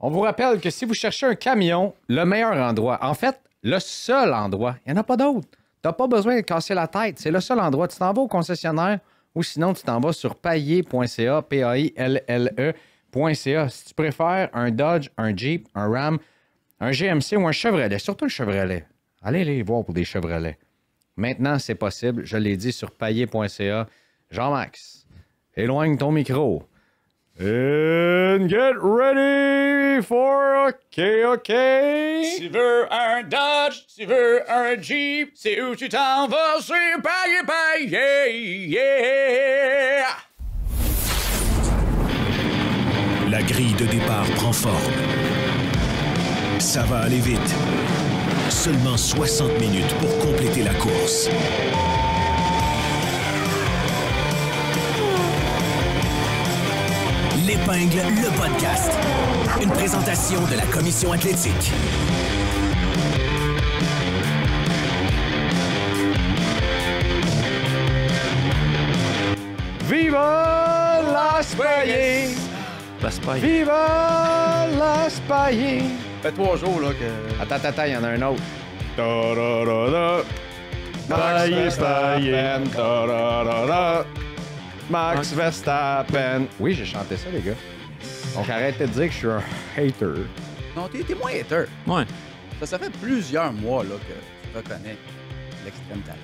On vous rappelle que si vous cherchez un camion, le meilleur endroit, en fait, le seul endroit, il n'y en a pas d'autre. Tu n'as pas besoin de casser la tête. C'est le seul endroit. Tu t'en vas au concessionnaire ou sinon tu t'en vas sur pailler.ca, Paille.ca. Si tu préfères un Dodge, un Jeep, un Ram, un GMC ou un Chevrolet, surtout le Chevrolet. Allez les voir pour des Chevrolets. Maintenant, c'est possible. Je l'ai dit sur pailler.ca. Jean-Max, éloigne ton micro. And get ready for OK. Si tu veux un Dodge, si tu veux un Jeep, c'est où tu t'en vas, c'est pailler, yeah! La grille de départ prend forme. Ça va aller vite. Seulement 60 minutes pour compléter la course. L'Épingle, le podcast. Une présentation de la Commission athlétique. Viva Las Paille! Las Paille. Viva Las Paille! Ça fait 3 jours là que. Attends, il y en a un autre. Da-da-da-da. Max Verstappen. Da-da-da-da. Max Verstappen. Oui, j'ai chanté ça, les gars. Donc arrêtez de dire que je suis un hater. Non, t'es moins hater. Ouais. Ça fait plusieurs mois là que tu reconnais l'extrême talent.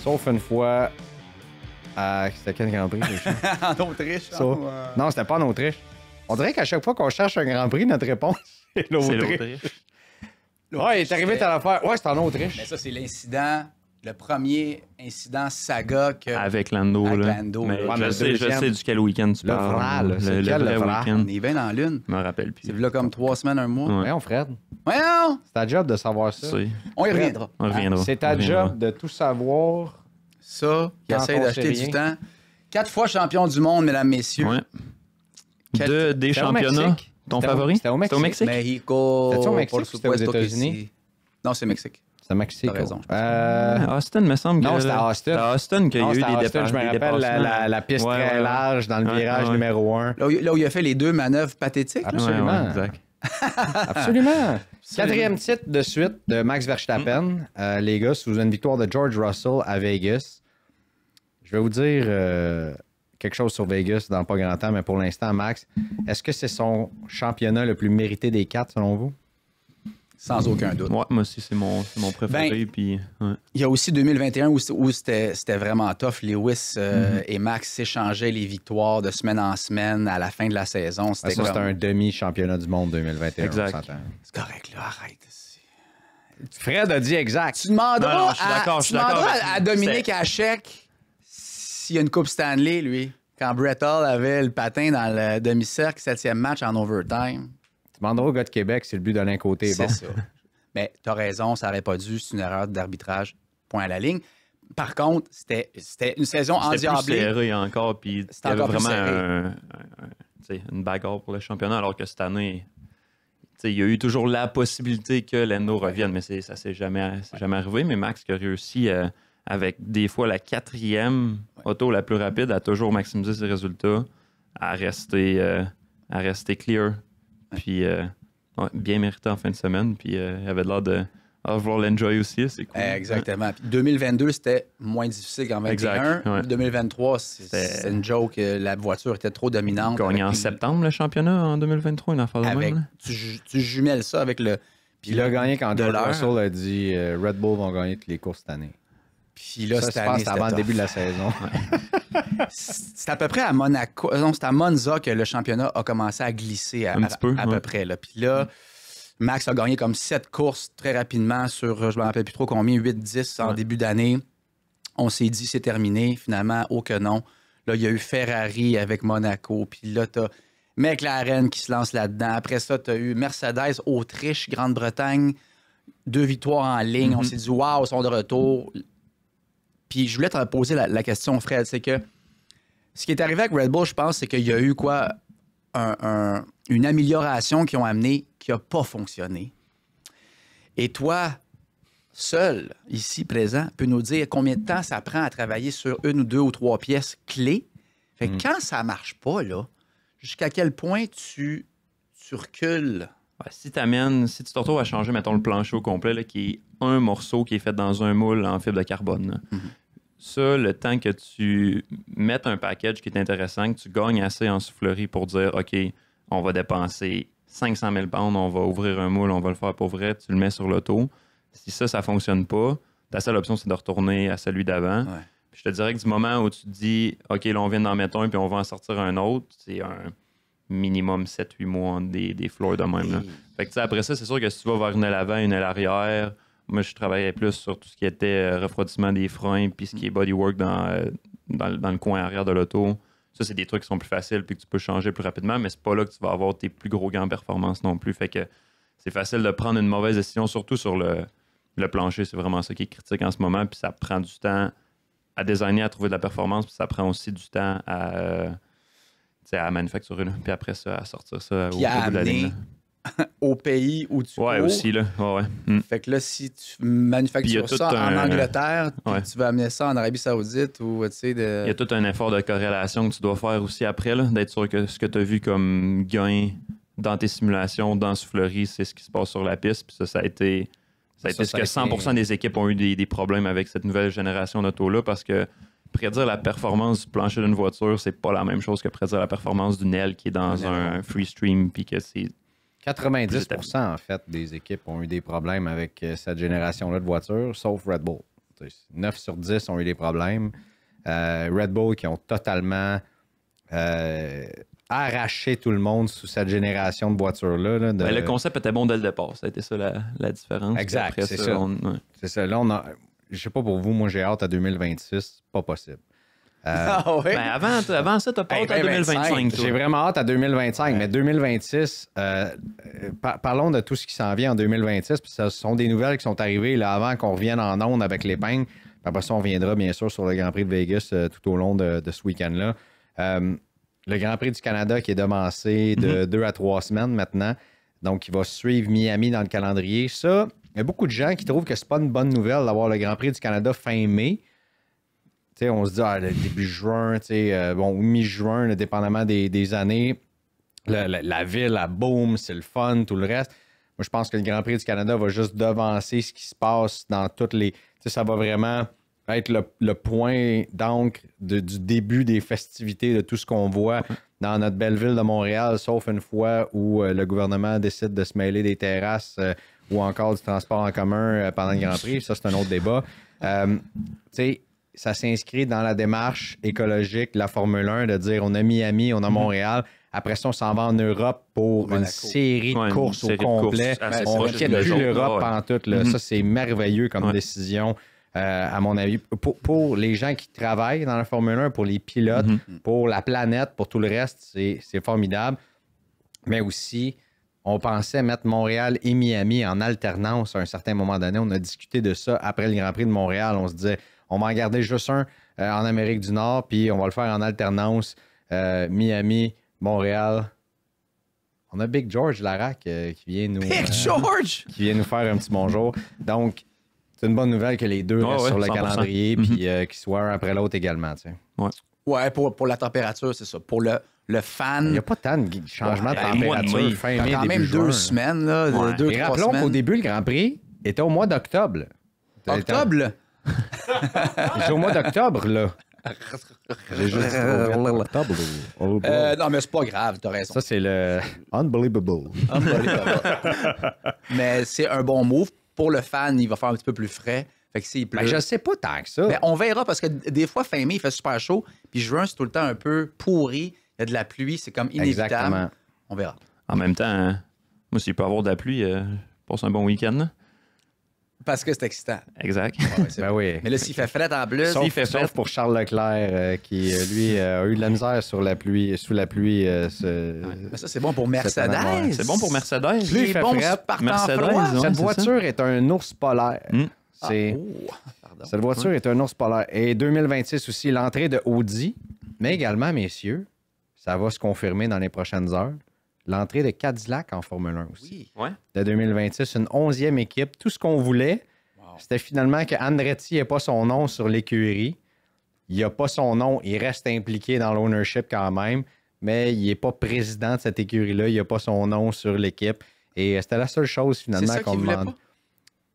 Sauf une fois c'était quel Grand Prix? En Autriche. Ça. Non, c'était pas en Autriche. On dirait qu'à chaque fois qu'on cherche un Grand Prix, notre réponse, c'est l'Autriche. Ouais, il est arrivé à l'affaire. Ouais, c'est en Autriche. Mais ça, c'est l'incident, le premier incident saga que. Avec Lando, Avec là. Lando, Mais là. je sais duquel week-end tu Le parles. vrai, là. C'est Le quel, vrai le vrai? week-end. On est bien dans l'une. Je me rappelle plus. C'est là comme 3 semaines, un mois. Ouais. Voyons, Fred. Voyons! C'est ta job de savoir ça. C'est- On y reviendra. On reviendra. C'est ta On reviendra. job de tout savoir. Ça, qui Quand essaie on d'acheter sait du rien. temps. 4 fois champion du monde, mesdames, messieurs. Ouais. Quel- Des C'était au championnats. Mexique. Ton C'était au- favori? c'était au Mexique. Mexico. C'était-tu au Mexique por ou c'était aux supuesto que États-Unis? sí. Non, c'est Mexique. C'est Mexico. T'as raison, je Austin, me semble que. Non, c'était à Austin. C'était à Austin qu'il y a Non, eu c'était à des Austin, dépassements. je me rappelle la piste très large dans le virage numéro 1. Là où il a fait les 2 manœuvres pathétiques. là. Absolument. Exact. Absolument. 4e titre de suite de Max Verstappen. Les gars, sous une victoire de George Russell à Vegas. Je vais vous dire quelque chose sur Vegas dans pas grand temps, mais pour l'instant, Max, est-ce que c'est son championnat le plus mérité des 4, selon vous? Sans aucun doute. Ouais, moi aussi, c'est mon préféré. Puis, ouais. Il y a aussi 2021 où c'était vraiment tough. Lewis et Max s'échangeaient les victoires de semaine en semaine à la fin de la saison. Ça, C'était c'est comme... un demi-championnat du monde 2021. Exact. on s'entend. C'est correct, là, arrête. Fred a dit exact. Tu demanderas, Non, je suis d'accord, je suis d'accord avec à lui. Dominique Hachek s'il y a une Coupe Stanley, lui. Quand Brett Hull avait le patin dans le demi-cercle, 7e match en overtime. Tu demanderas au gars de Québec si le but de l'un côté est C'est bon. ça. Mais t'as raison, ça n'aurait pas dû. C'est une erreur d'arbitrage. Point à la ligne. Par contre, c'était une saison C'était plus endiablée. serré encore, puis il y C'était avait encore plus vraiment une bagarre pour le championnat, alors que cette année, il y a eu toujours la possibilité que Lando revienne, mais ça ne s'est jamais arrivé. Mais Max qui a réussi, avec des fois la 4e auto la plus rapide, à toujours maximiser ses résultats, à rester clear, puis bien mérité en fin de semaine, puis il avait l'air de vouloir l'enjoy aussi, c'est cool. Exactement. Puis 2022, c'était moins difficile qu'en 2021. Exact, ouais. 2023, c'est une joke. La voiture était trop dominante. Gagné en Avec- septembre le championnat en 2023, une affaire de avec, même. tu jumelles ça avec le... Puis il a gagné quand de George l'heure. Russell a dit Red Bull vont gagner toutes les courses cette année. Puis là, Ça, cette je pense année, que c'était avant le tough. début de la saison. C'est à peu près à Monaco. Non, c'est à Monza que le championnat a commencé à glisser à Un petit peu, à ouais. peu près. Là. Puis là, Max a gagné comme 7 courses très rapidement sur, je ne me rappelle plus trop combien, 8-10 en Ouais. début d'année. On s'est dit, c'est terminé. Finalement, oh que non. Là, il y a eu Ferrari avec Monaco. Puis là, tu as McLaren qui se lance là-dedans. Après ça, tu as eu Mercedes, Autriche, Grande-Bretagne. 2 victoires en ligne. On s'est dit, waouh, ils sont de retour. Puis je voulais te poser la question, Fred. C'est que ce qui est arrivé avec Red Bull, je pense, c'est qu'il y a eu quoi? Une amélioration qu'ils ont amenée qui n'a pas fonctionné. Et toi, seul, ici présent, peux nous dire combien de temps ça prend à travailler sur 1 ou 2 ou 3 pièces clés. Fait que quand ça marche pas, là, jusqu'à quel point tu tu recules. Ouais, si tu te retrouves à changer, mettons, le plancher au complet, là, qui est un morceau qui est fait dans un moule en fibre de carbone, là. Ça, le temps que tu mettes un package qui est intéressant, que tu gagnes assez en soufflerie pour dire, OK, on va dépenser 500 000 pounds, on va ouvrir un moule, on va le faire pour vrai, tu le mets sur l'auto. Si ça fonctionne pas, ta seule option, c'est de retourner à celui d'avant. Ouais. Puis je te dirais que du moment où tu te dis, OK, là, on vient d'en mettre un, puis on va en sortir un autre, c'est un minimum 7-8 mois des floors de même. Là. Fait que, après ça, c'est sûr que si tu vas vers une aile avant, une aile arrière, moi, je travaillais plus sur tout ce qui était refroidissement des freins, puis ce qui est bodywork dans le coin arrière de l'auto. Ça, c'est des trucs qui sont plus faciles, puis que tu peux changer plus rapidement, mais c'est pas là que tu vas avoir tes plus gros gains en performance non plus. Fait que c'est facile de prendre une mauvaise décision, surtout sur le plancher. C'est vraiment ça qui est critique en ce moment, puis ça prend du temps à designer, à trouver de la performance, puis ça prend aussi du temps à manufacturer, là. Puis après ça, à sortir ça Puis à bout de la ligne. au pays où tu Ouais, cours. aussi, là. Ouais. Fait que là, si tu Puis il y manufactures a tout ça en un- Angleterre, puis Ouais. tu vas amener ça en Arabie Saoudite ou, tu sais, Il y a tout un effort de corrélation que tu dois faire aussi après, là, d'être sûr que ce que tu as vu comme gain dans tes simulations, dans soufflerie, c'est ce qui se passe sur la piste. Puis ça a été ce que 100% des équipes ont eu des problèmes avec cette nouvelle génération d'auto-là parce que prédire la performance du plancher d'une voiture, c'est pas la même chose que prédire la performance d'une aile qui est dans un free stream puis que c'est 90% en fait des équipes ont eu des problèmes avec cette génération-là de voitures, sauf Red Bull. 9 sur 10 ont eu des problèmes. Red Bull qui ont totalement arraché tout le monde sous cette génération de voitures-là. Là, le concept était bon dès le départ. Ça a été ça la différence. Exact, Puis après c'est ça. ouais. C'est ça. Là, je sais pas pour vous, moi j'ai hâte à 2026. Pas possible. Ah ouais? Ben, avant ça, t'as pas hâte à 2025. toi. J'ai vraiment hâte à 2025, mais 2026, parlons de tout ce qui s'en vient en 2026. Puis ce sont des nouvelles qui sont arrivées là, avant qu'on revienne en onde avec l'épingle. Puis après ça, on reviendra bien sûr sur le Grand Prix de Vegas tout au long de ce week-end-là. Le Grand Prix du Canada qui est devancé de 2 à 3 semaines maintenant. Donc, il va suivre Miami dans le calendrier. Ça, il y a beaucoup de gens qui trouvent que c'est pas une bonne nouvelle d'avoir le Grand Prix du Canada fin mai. T'sais, on se dit, le début juin, ou mi-juin, là, dépendamment des années, la ville, la boom, c'est le fun, tout le reste. Moi, je pense que le Grand Prix du Canada va juste devancer ce qui se passe dans toutes les... Ça va vraiment être le point d'encre du début des festivités, de tout ce qu'on voit dans notre belle ville de Montréal, sauf une fois où le gouvernement décide de se mêler des terrasses ou encore du transport en commun pendant le Grand Prix. Ça, c'est un autre débat. Ça s'inscrit dans la démarche écologique de la Formule 1 de dire on a Miami, on a Montréal. Après ça, on s'en va en Europe pour une série de courses au complet. On ne quitte plus l'Europe pantoute. Là. Ça, c'est merveilleux comme décision, à mon avis. Pour les gens qui travaillent dans la Formule 1, pour les pilotes, pour la planète, pour tout le reste, c'est formidable. Mais aussi, on pensait mettre Montréal et Miami en alternance à un certain moment donné. On a discuté de ça après le Grand Prix de Montréal. On se disait, on va en garder juste un en Amérique du Nord, puis on va le faire en alternance. Miami, Montréal. On a Big George Larac qui vient nous... Big George! Qui vient nous faire un petit bonjour. Donc, c'est une bonne nouvelle que les deux restent sur le 100%. calendrier, puis qu'ils soient un après l'autre également. Tu sais. Ouais, pour la température, c'est ça. Pour le fan... Il n'y a pas tant de changement de température fin mai, quand début même juin. 2 semaines, là. Ouais. 2-3 Et rappelons semaines. qu'au début, le Grand Prix était au mois d'octobre. Octobre? C'est au mois d'octobre, là. J'ai juste dit octobre. Non, mais c'est pas grave, t'as raison. Ça, c'est le unbelievable. Mais c'est un bon move. Pour le fan, il va faire un petit peu plus frais. Fait que s'il pleut... Ben, je sais pas tant que ça. Mais on verra parce que des fois, fin mai, il fait super chaud. Puis juin, c'est tout le temps un peu pourri. Il y a de la pluie, c'est comme inévitable. Exactement. On verra. En même temps, moi, s'il peut y avoir de la pluie, je passe un bon week-end. Là. Parce que c'est excitant. Exact. Ouais, c'est Ben vrai. oui. Mais là, s'il fait frais en plus, Sauf pour Charles Leclerc, qui, lui, a eu de la misère sous la pluie. mais ça, c'est bon pour Mercedes. année, C'est bon pour Mercedes. Plus il C'est fait bon fret, si partent en Mercedes, froid. ouais, Cette c'est voiture est un ours polaire. C'est... Pardon. Cette voiture est un ours polaire. Et 2026 aussi, l'entrée de Audi, mais également, messieurs, ça va se confirmer dans les prochaines heures, l'entrée de Cadillac en Formule 1 aussi. Oui. Ouais. De 2026, une 11e équipe. Tout ce qu'on voulait, c'était finalement que Andretti n'ait pas son nom sur l'écurie. Il n'a pas son nom, il reste impliqué dans l'ownership quand même. mais il n'est pas président de cette écurie-là. Il n'a pas son nom sur l'équipe. Et c'était la seule chose, finalement, qu'on demande.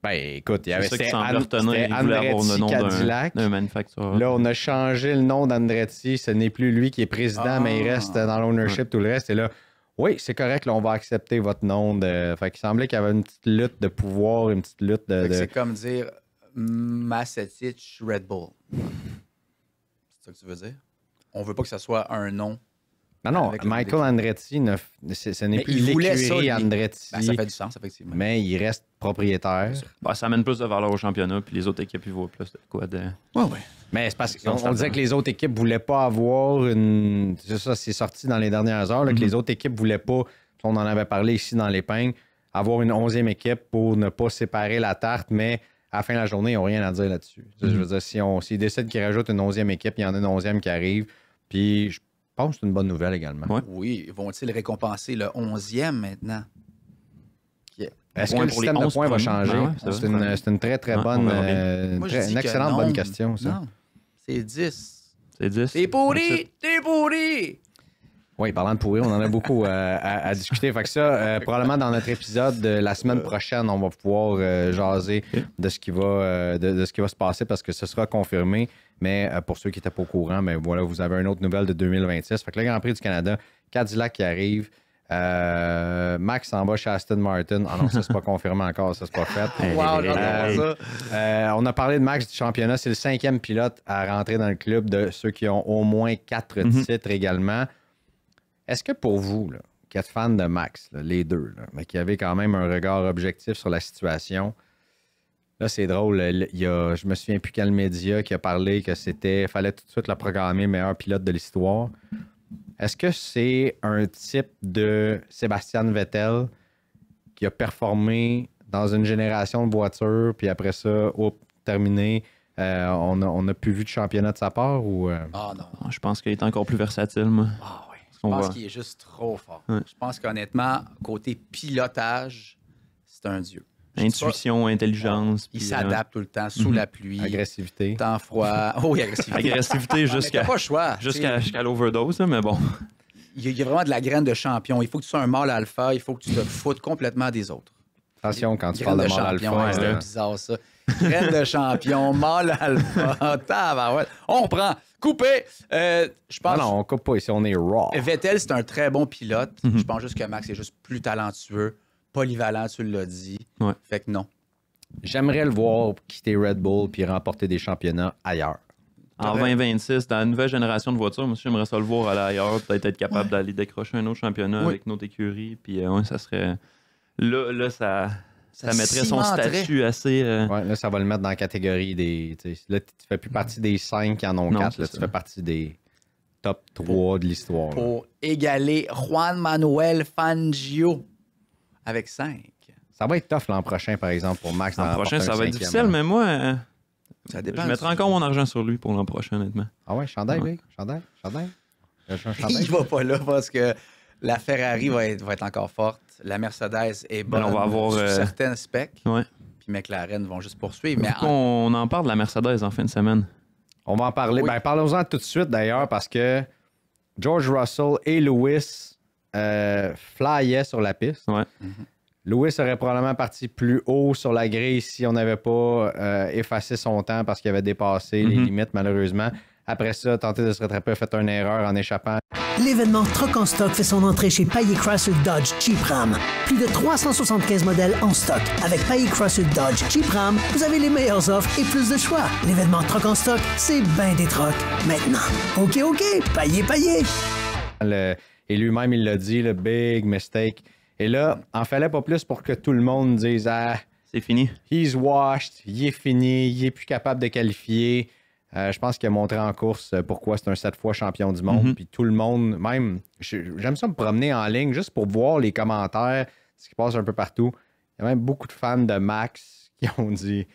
Ben, écoute, il y avait c'est ça qui semblait retenir. Il voulait avoir le nom d'un manufacturier. Là, on a changé le nom d'Andretti. Ce n'est plus lui qui est président, mais il reste dans l'ownership, tout le reste. Et là, oui, c'est correct, là, on va accepter votre nom. Fait qu'il semblait qu'il y avait une petite lutte de pouvoir, une petite lutte de... C'est comme dire Massetich Red Bull. C'est ça que tu veux dire? On veut pas que ça soit un nom. Non, Michael Andretti, ce n'est plus l'écurie Andretti. Ben, ça fait du sens, effectivement. Mais il reste propriétaire. Ben, ça amène plus de valeur au championnat, puis les autres équipes, ils voient plus de quoi de... Ouais. Mais c'est parce qu'on disait que les autres équipes ne voulaient pas avoir une... C'est ça, c'est sorti dans les dernières heures, là, que les autres équipes ne voulaient pas, on en avait parlé ici dans l'épingle, avoir une 11e équipe pour ne pas séparer la tarte, mais à la fin de la journée, ils n'ont rien à dire là-dessus. Je veux dire, s'ils décident qu'ils rajoutent une 11e équipe, il y en a une 11e qui arrive, puis je pense que c'est une bonne nouvelle également. Ouais. Oui, vont-ils récompenser le 11e maintenant? Est-ce que le système de points va changer? C'est une très, très bonne... une excellente bonne question, ça. Non, c'est 10. C'est 10. T'es pourri! Oui, parlant de pourri, on en a beaucoup à discuter. Fait que ça, probablement dans notre épisode de la semaine prochaine, on va pouvoir jaser de ce qui va de ce qui va se passer parce que ce sera confirmé. Mais pour ceux qui n'étaient pas au courant, mais voilà, vous avez une autre nouvelle de 2026. Fait que le Grand Prix du Canada, Cadillac qui arrive. Max s'en va chez Aston Martin. Ah non, ça, c'est pas confirmé encore, ça, c'est pas fait. Wow, j'adore ça. On a parlé de Max du championnat. C'est le 5e pilote à rentrer dans le club de ceux qui ont au moins 4 titres également. Est-ce que pour vous, là, qui êtes fan de Max, là, les deux, là, mais qui avez quand même un regard objectif sur la situation, là, c'est drôle. Je me souviens plus quel média qui a parlé que fallait tout de suite le programmer meilleur pilote de l'histoire. Est-ce que c'est un type de Sébastien Vettel qui a performé dans une génération de voitures, puis après ça, terminé, on n'a plus vu de championnat de sa part? Ou, Ah non. Je pense qu'il est encore plus versatile, moi. Ah oui. Je pense qu'il est juste trop fort. Ouais. Je pense qu'honnêtement, côté pilotage, c'est un dieu. Intuition, intelligence. Il puis, s'adapte tout le temps, sous la pluie. agressivité. Temps froid. Oh, agressivité. Agressivité jusqu'à T'as pas le choix. jusqu'à l'overdose, mais bon. Il y a vraiment de la graine de champion. Il faut que tu sois un mâle alpha. Il faut que tu te foutes complètement des autres. Attention quand tu parles de mâle alpha. C'est bizarre, ça. Graine de champion, mâle alpha. Tabarouette. On reprend. Coupé. Je pense. Non, on coupe pas ici. On est raw. Vettel, c'est un très bon pilote. Je pense juste que Max est juste plus talentueux, polyvalent, tu l'as dit. Ouais. Fait que non. J'aimerais le voir quitter Red Bull puis remporter des championnats ailleurs. En 2026, dans la nouvelle génération de voitures, moi aussi, j'aimerais ça le voir aller ailleurs, peut-être être capable d'aller décrocher un autre championnat avec notre écurie. Puis, ça serait. Là, ça mettrait son statut assez. Ouais, là, ça va le mettre dans la catégorie des. Là, tu fais plus partie des 5 qui en ont 4. Là, tu fais partie des top 3 de l'histoire. Pour égaler Juan Manuel Fangio avec 5. Ça va être tough l'an prochain, par exemple, pour Max. L'an prochain, ça va être difficile, mais moi. Ça dépend. Je mettrai encore mon argent sur lui pour l'an prochain, honnêtement. Ah ouais, chandail, Ouais. Big? Chandail? Il va pas là parce que la Ferrari va être encore forte. La Mercedes est bonne on va avoir, sur certaines specs. Ouais. Puis McLaren vont juste poursuivre. Mais On en parle de la Mercedes en fin de semaine. On va en parler. Oui. Ben, parlons-en tout de suite, d'ailleurs, parce que George Russell et Lewis flyaient sur la piste. Ouais. Lewis aurait probablement parti plus haut sur la grille si on n'avait pas effacé son temps parce qu'il avait dépassé les limites, malheureusement. Après ça, tenter de se rattraper, a fait une erreur en échappant. L'événement Troc en stock fait son entrée chez Payet Chrysler Dodge Jeep Ram. Plus de 375 modèles en stock. Avec Payet Chrysler Dodge Jeep Ram, vous avez les meilleures offres et plus de choix. L'événement Troc en stock, c'est ben des trocs. Maintenant, OK, Payet. Et lui-même, il l'a dit, le big mistake. Et là, en fallait pas plus pour que tout le monde dise « Ah, C'est fini. he's washed, il est fini, il est plus capable de qualifier. » Je pense qu'il a montré en course pourquoi c'est un 7 fois champion du monde. Puis tout le monde, même, j'aime ça me promener en ligne juste pour voir les commentaires, ce qui passe un peu partout. Il y a même beaucoup de fans de Max qui ont dit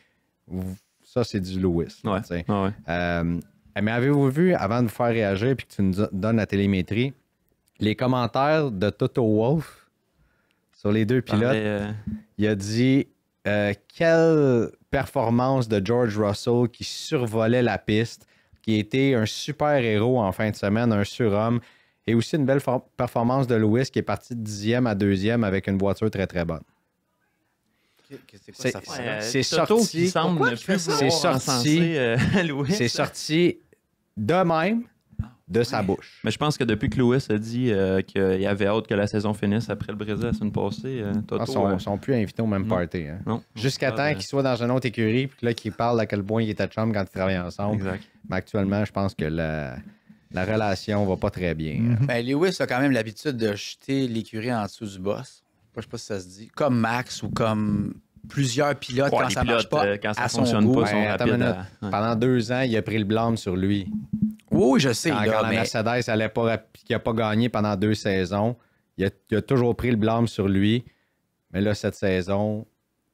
ça, c'est du Lewis. Ouais. T'sais. Ouais. Mais avez-vous vu, avant de vous faire réagir et que tu nous donnes la télémétrie, les commentaires de Toto Wolff sur les deux pilotes? Il a dit quelle performance de George Russell qui survolait la piste, qui était un super héros en fin de semaine, un surhomme. Et aussi une belle performance de Lewis qui est parti de 10e à 2e avec une voiture très, très bonne. C'est quoi ça fait? C'est Toto sorti. qui semble Pourquoi ne qu'il fait plus ça? C'est vouloir sorti. encenser, Lewis. C'est sorti de même de sa bouche. Mais je pense que depuis que Lewis a dit qu'il avait hâte que la saison finisse après le Brésil la semaine passée, Toto... Ils sont plus invités au même non. party. Hein. non. Jusqu'à temps qu'ils soient dans une autre écurie, puis là, qu'ils parlent à quel point ils étaient chums quand ils travaillaient ensemble. Exact. Mais actuellement, je pense que la relation va pas très bien. Ben, Lewis a quand même l'habitude de jeter l'écurie en dessous du boss. Je sais pas si ça se dit. Comme Max ou comme plusieurs pilotes Ouais, quand les ça marche pilotes, pas quand ça à son fonctionne goût. pas, sont Ouais, attends une rapides minute. à... Pendant 2 ans, il a pris le blâme sur lui. Oui, je sais. Quand, là, quand la mais... Mercedes allait pas, qui n'a pas gagné pendant 2 saisons, il a toujours pris le blâme sur lui. Mais là, cette saison,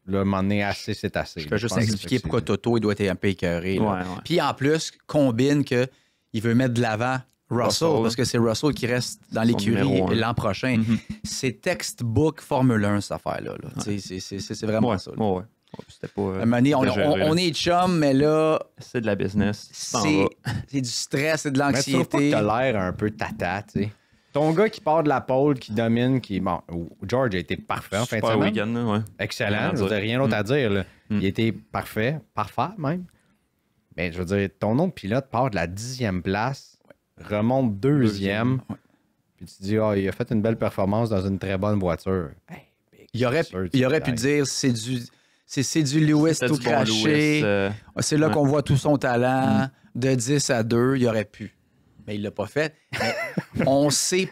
là, à un moment donné, assez, c'est assez. Je peux juste pense que expliquer c'est- pourquoi Toto il doit être un peu écœuré. là. Ouais, ouais. Puis en plus, combine qu'il veut mettre de l'avant Russell, Russell. parce que c'est Russell qui reste dans Son l'écurie numéro un. l'an prochain. Mhm. C'est textbook Formule 1, cette affaire-là. Là. Tu sais, C'est vraiment Ouais, ça. là. ouais, ouais. Ouais, c'était pas... À un moment donné, c'était géré, là. on est chum, mais là, C'est de la business. Tu t'en c'est vas. c'est du stress, c'est de Mais tu trouves pas que l'anxiété. t'as l'air un peu tata, tu sais? Ton gars qui part de la pole, qui domine, qui... Bon, George a été parfait en fin de Super semaine. week-end, là, ouais. Excellent, Rien à je veux dire, dire. rien d'autre à dire. Là. Mm. Il était parfait même. Mais je veux dire, ton autre pilote part de la 10e place, remonte 2e, Ouais. puis tu dis, il a fait une belle performance dans une très bonne voiture. Hey, big Il aurait sûr, pu tu dire c'est du Lewis C'était tout du bon craché. Lewis, C'est là ouais. qu'on voit tout son talent. De 10 à 2, il aurait pu. Mais il l'a pas fait. Mais on sait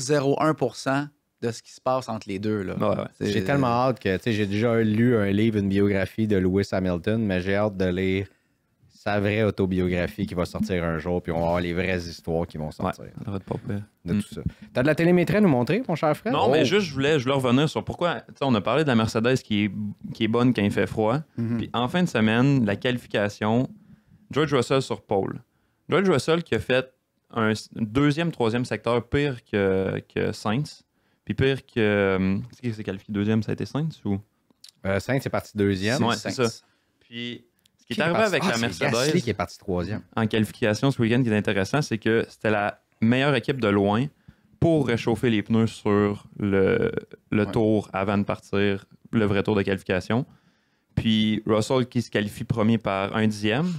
0.001% de ce qui se passe entre les deux. Là. Ouais, ouais. C'est- J'ai tellement hâte que, tu sais, j'ai déjà lu un livre, une biographie de Lewis Hamilton, mais j'ai hâte de lire sa vraie autobiographie qui va sortir un jour, puis on va avoir les vraies histoires qui vont Ouais, sortir ça devrait être pas pire. de tout ça. T'as de la télémétrie à nous montrer, mon cher frère? Non, mais juste, je voulais revenir sur pourquoi. Tu sais, on a parlé de la Mercedes qui est bonne quand il fait froid. Puis en fin de semaine, la qualification, George Russell sur pole. George Russell qui a fait un deuxième, troisième secteur pire que Sainz. Puis pire que. Qui s'est qualifié deuxième, ça a été Sainz ou. Sainz est parti 2e. Ouais, Sainz. c'est ça. Puis ce qui est arrivé avec la C'est Mercedes Gasly qui est parti 3e. en qualification ce week-end qui est intéressant, c'est que c'était la meilleure équipe de loin pour réchauffer les pneus sur le tour avant de partir, le vrai tour de qualification. Puis Russell qui se qualifie premier par 1 dixième,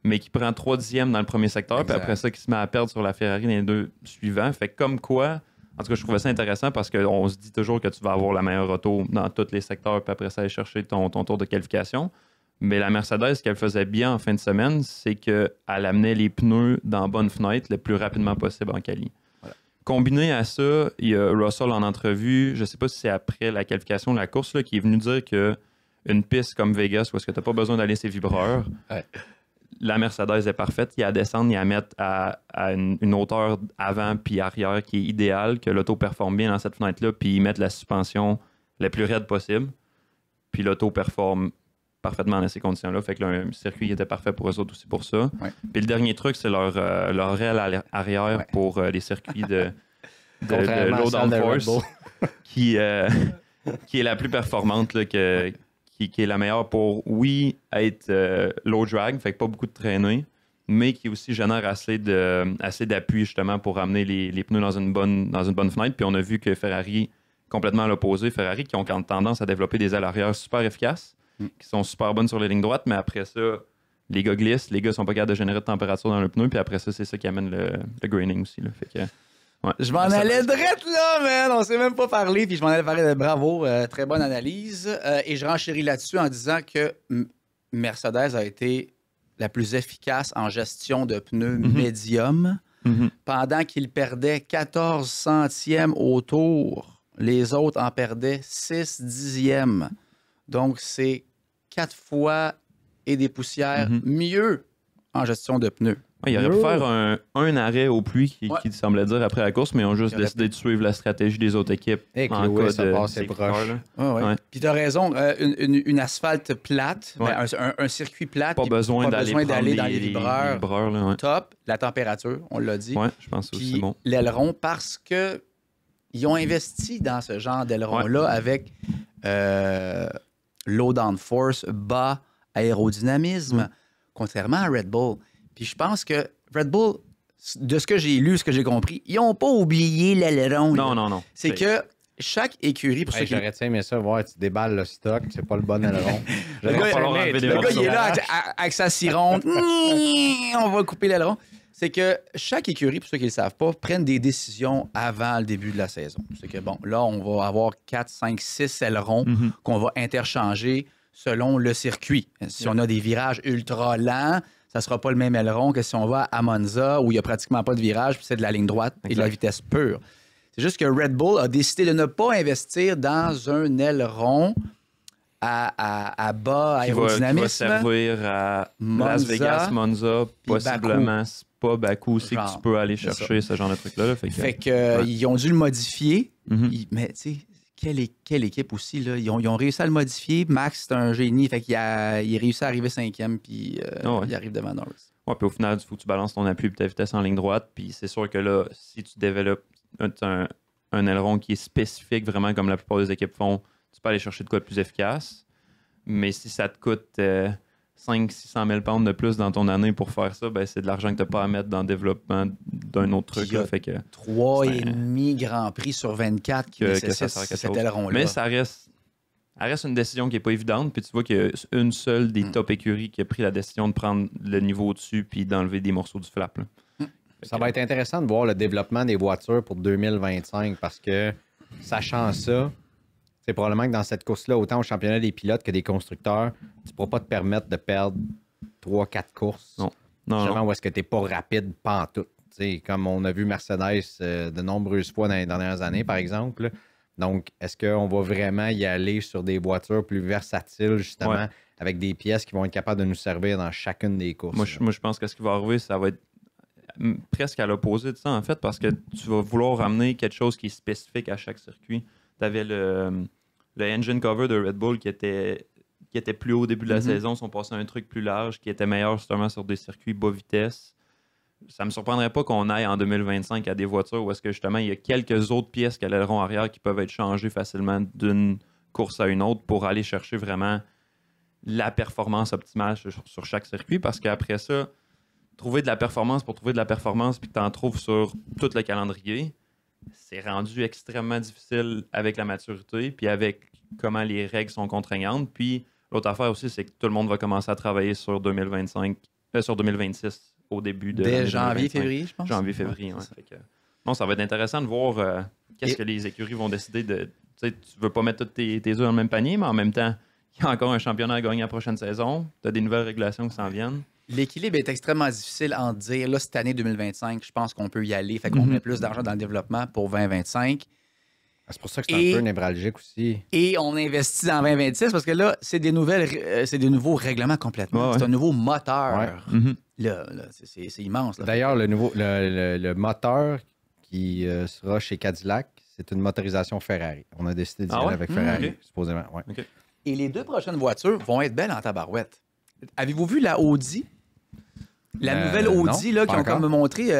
mais qui prend 3 dixièmes dans le premier secteur, puis Exact. après ça, qui se met à perdre sur la Ferrari dans les 2 suivants. Fait que comme quoi, en tout cas, je trouvais ça intéressant parce qu'on se dit toujours que tu vas avoir la meilleure auto dans tous les secteurs, puis après ça, aller chercher ton tour de qualification. Mais la Mercedes, ce qu'elle faisait bien en fin de semaine, c'est qu'elle amenait les pneus dans la bonne fenêtre le plus rapidement possible en quali. Voilà. Combiné à ça, il y a Russell en entrevue, je ne sais pas si c'est après la qualification de la course, là, qui est venu dire que une piste comme Vegas, où est-ce que tu n'as pas besoin d'aller ses vibreurs, Ouais. la Mercedes est parfaite. Il y a à descendre, il y a à mettre à une hauteur avant puis arrière qui est idéale, que l'auto performe bien dans cette fenêtre-là, puis ils mettent la suspension la plus raide possible. Puis l'auto performe parfaitement dans ces conditions-là. Fait que là, un circuit était parfait pour eux autres aussi pour ça. Ouais. Puis le dernier truc, c'est leur rail arrière Ouais. pour les circuits de Contrairement à low celle de Red downforce Bull. qui est la plus performante, là, qui est la meilleure pour, oui, être low drag, fait que pas beaucoup de traînée, mais qui aussi génère assez d'appui justement pour amener les pneus dans une bonne fenêtre. Puis on a vu que Ferrari, complètement à l'opposé, Ferrari qui ont tendance à développer des ailes arrière super efficaces, qui sont super bonnes sur les lignes droites, mais après ça, les gars glissent, les gars sont pas capables de générer de température dans le pneu, puis après ça, c'est ça qui amène le graining aussi. Là. Fait que, ouais. Je m'en allais direct là, man! On s'est même pas parlé, puis je m'en allais parler de bravo, très bonne analyse. Et je renchéris là-dessus en disant que Mercedes a été la plus efficace en gestion de pneus médium. Mhm. Pendant qu'il perdait 14 centièmes au tour, les autres en perdaient 6 dixièmes. Donc, c'est 4 fois et des poussières mieux en gestion de pneus. Ouais, il aurait pu faire un arrêt aux pluies qui semblait dire après la course, mais ils ont juste Il aurait décidé de suivre la stratégie des autres équipes. Et que en Lewis cas a de passé safety proche. car, là. Ouais. Ouais. Puis tu as raison, une asphalte plate, Ouais. ben, un circuit plate, Pas puis besoin d'aller d'aller prendre dans les vibreurs. là, ouais. Top, la température, on l'a dit. Ouais, je pense aussi Puis c'est bon. l'aileron, parce que ils ont investi dans ce genre d'aileron-là avec low downforce, bas aérodynamisme, contrairement à Red Bull. Puis je pense que Red Bull, de ce que j'ai lu, ce que j'ai compris, ils n'ont pas oublié l'aileron. Non, là. non, non. C'est que chaque écurie, pour Hey, ceux qui... j'aurais aimé ça, voir, tu déballes le stock, c'est pas le bon aileron. Le J'aurais gars, pas falloir aimé, enlever tu des Le le gars, il est là arraches. avec sa cironde. On va couper l'aileron. C'est que chaque écurie, pour ceux qui ne le savent pas, prennent des décisions avant le début de la saison. C'est que, bon, là, on va avoir 4, 5, 6 ailerons qu'on va interchanger selon le circuit. Si on a des virages ultra lents, ça ne sera pas le même aileron que si on va à Monza où il n'y a pratiquement pas de virage puis c'est de la ligne droite et de la vitesse pure. C'est juste que Red Bull a décidé de ne pas investir dans un aileron à bas Qui va aérodynamisme. servir à Monza, Las Vegas, Monza, puis possiblement Spa, Baku aussi, que Genre, tu peux aller c'est chercher ce genre de trucs-là. Fait que, ils ont dû le modifier. Mhm. Mais tu sais, quelle équipe aussi, là. Ils ont réussi à le modifier. Max, c'est un génie. Fait qu'il il réussit à arriver 5e, puis il arrive devant Norris. Ouais, puis au final, il faut que tu balances ton appui et ta vitesse en ligne droite. Puis c'est sûr que là, si tu développes un aileron qui est spécifique, vraiment comme la plupart des équipes font, tu peux aller chercher de quoi de plus efficace. Mais si ça te coûte 500-600 000 pounds de plus dans ton année pour faire ça, ben c'est de l'argent que tu n'as pas à mettre dans le développement d'un autre truc. Puis Là, fait que 3,5 Grands Prix sur 24 qui que ça nécessitent sert à quelque cet chose. aileron-là. Mais ça reste une décision qui n'est pas évidente. Puis tu vois qu'il y a une seule des top écuries qui a pris la décision de prendre le niveau au-dessus puis d'enlever des morceaux du flap. Là. Ça va être intéressant de voir le développement des voitures pour 2025 parce que, sachant ça, c'est probablement que dans cette course-là, autant au championnat des pilotes que des constructeurs, tu ne pourras pas te permettre de perdre 3-4 courses. Non. Non, Justement, non. où est-ce que tu n'es pas rapide pantoute. T'sais, comme on a vu Mercedes de nombreuses fois dans les dernières années, par exemple. Là. Donc, est-ce qu'on va vraiment y aller sur des voitures plus versatiles, justement, Ouais. avec des pièces qui vont être capables de nous servir dans chacune des courses? Moi, je pense que ce qui va arriver, ça va être presque à l'opposé de ça, en fait, parce que tu vas vouloir ramener quelque chose qui est spécifique à chaque circuit. Tu avais le engine cover de Red Bull qui était plus haut au début de la saison, sont passés à un truc plus large, qui était meilleur justement sur des circuits bas vitesse. Ça me surprendrait pas qu'on aille en 2025 à des voitures où est-ce que justement il y a quelques autres pièces qu'à l'aileron arrière qui peuvent être changées facilement d'une course à une autre pour aller chercher vraiment la performance optimale sur chaque circuit, parce qu'après ça, trouver de la performance pour trouver de la performance puis que tu en trouves sur tout le calendrier, c'est rendu extrêmement difficile avec la maturité puis avec comment les règles sont contraignantes. Puis l'autre affaire aussi, c'est que tout le monde va commencer à travailler sur 2026 au début de Dès l'année janvier, 2025. février, je pense. Janvier-février, oui. Non, ça va être intéressant de voir qu'est-ce Et- que les écuries vont décider de... Tu sais, tu veux pas mettre tous tes œufs dans le même panier, mais en même temps, il y a encore un championnat à gagner la prochaine saison. Tu as des nouvelles régulations qui s'en viennent. L'équilibre est extrêmement difficile à en dire. Là, cette année 2025, je pense qu'on peut y aller. Fait qu'on met plus d'argent dans le développement pour 2025. C'est pour ça que c'est Et- un peu névralgique aussi. Et on investit dans 2026 parce que là, c'est des nouveaux règlements complètement. Ouais, ouais. C'est un nouveau moteur. Mhm. Là, c'est immense. Là. D'ailleurs, le moteur qui sera chez Cadillac, c'est une motorisation Ferrari. On a décidé d'y Ah aller ouais? avec Ferrari, ok. supposément. Ouais. Et les 2 prochaines voitures vont être belles en tabarouette. Avez-vous vu la Audi? La nouvelle Audi, non, là, pas qui ont encore. comme montré...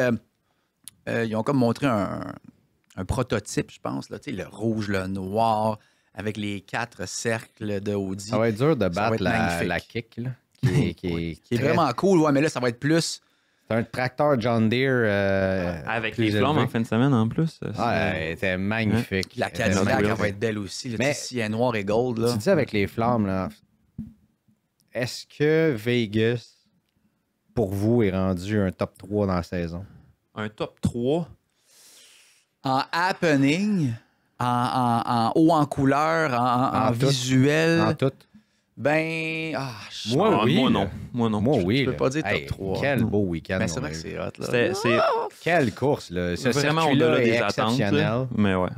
ils ont comme montré un prototype, je pense. Là, tu sais, le rouge, le noir, avec les 4 cercles de Audi. Ça va être dur de Ça va battre être magnifique. la kick, là, qui Qui est très- vraiment cool, ouais, mais là, ça va être plus... C'est un tracteur John Deere. Avec plus les flammes élevé. en fin de semaine en plus. Ouais, elle était magnifique. La Elle était Cadillac, elle magnifique. va être belle aussi. Le Mais- tissu est noir et gold. Là. Tu dis avec les flammes, là, est-ce que Vegas, pour vous, est rendu un top 3 dans la saison? Un top 3. En happening, en haut en couleur, en En tout. visuel, En tout? ben... Moi, Ah, oui, moi, là. non. Moi, non. Moi, oui. je peux là. pas dire top Hey, 3. Quel beau week-end. Ben, c'est on vrai a que eu. c'est hot. Là. C'est Quelle course, là. Ce vraiment circuit-là au-delà est des attentes. exceptionnel. là. Mais ouais.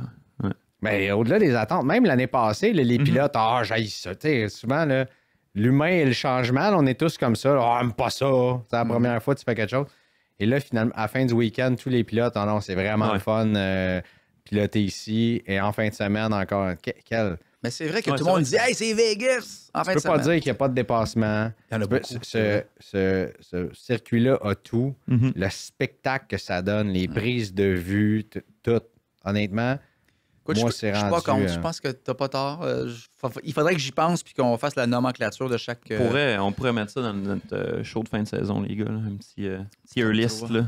Mais au-delà des attentes, même l'année passée, là, les pilotes, j'haïs ça. Tu sais, souvent, là, l'humain et le changement, là, on est tous comme ça. J'aime pas ça. C'est la première fois que tu fais quelque chose. Et là, finalement, à la fin du week-end, tous les pilotes, non, c'est vraiment Ouais. le fun piloter ici. Et en fin de semaine, encore, quel... Mais c'est vrai que Ouais, tout c'est le monde vrai. dit « Hey, c'est Vegas! » En Tu fin peux de pas semaine. dire qu'il n'y a pas de dépassement. Il y en a Tu peux- beaucoup, ce circuit-là a tout. Mhm. Le spectacle que ça donne, les prises de vue, tout. Honnêtement, Écoute, moi, je c'est suis pas rendu, contre. Je pense que t'as pas tort. Il faudrait que j'y pense puis qu'on fasse la nomenclature de chaque... On pourrait mettre ça dans notre show de fin de saison, les gars. Là. Un petit tier list. Là,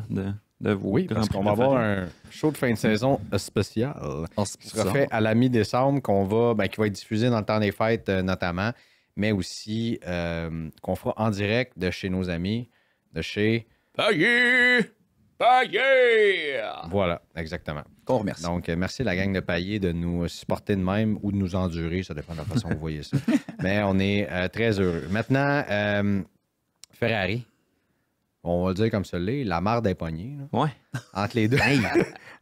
de vos Oui, grands parce prix qu'on va avoir préférés. un show de fin de saison spécial qui sera Ça. fait à la mi-décembre, qui va être diffusé dans le temps des fêtes notamment, mais aussi qu'on fera en direct de chez nos amis, de chez... Payé! Voilà, exactement. Qu'on remercie. Donc, merci la gang de Paillé de nous supporter de même ou de nous endurer, ça dépend de la façon dont vous voyez ça. Mais on est très heureux. Maintenant, Ferrari, on va le dire comme ça l'est, la marde est pognée. Là. Ouais. Entre les deux,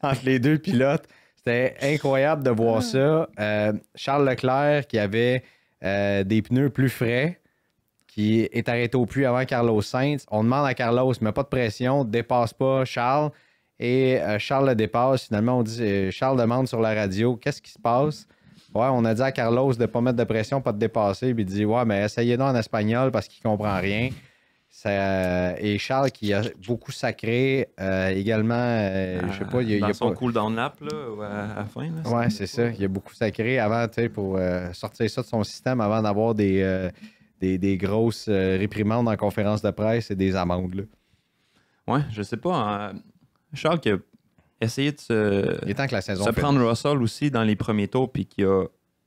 entre les deux pilotes. C'était incroyable de voir ça. Charles Leclerc qui avait des pneus plus frais, qui est arrêté au puits avant Carlos Sainz. On demande à Carlos, mais pas de pression, dépasse pas Charles. Et Charles le dépasse. Finalement, on dit, Charles demande sur la radio, qu'est-ce qui se passe? Ouais, on a dit à Carlos de ne pas mettre de pression, pas de dépasser. Puis il dit, ouais, mais essayez-le en espagnol parce qu'il comprend rien. Et Charles qui a beaucoup sacré également, je sais pas, il y Dans a son pas... cool-down lap, là, ou à la fin. Là, Ouais, c'est ça. Il a beaucoup sacré avant, tu sais, pour sortir ça de son système avant d'avoir des grosses réprimandes en conférence de presse et des amendes. Là. Ouais, je sais pas. Charles qui a essayé de Il est temps que la saison se finisse. prendre Russell aussi dans les premiers tours, puis qui a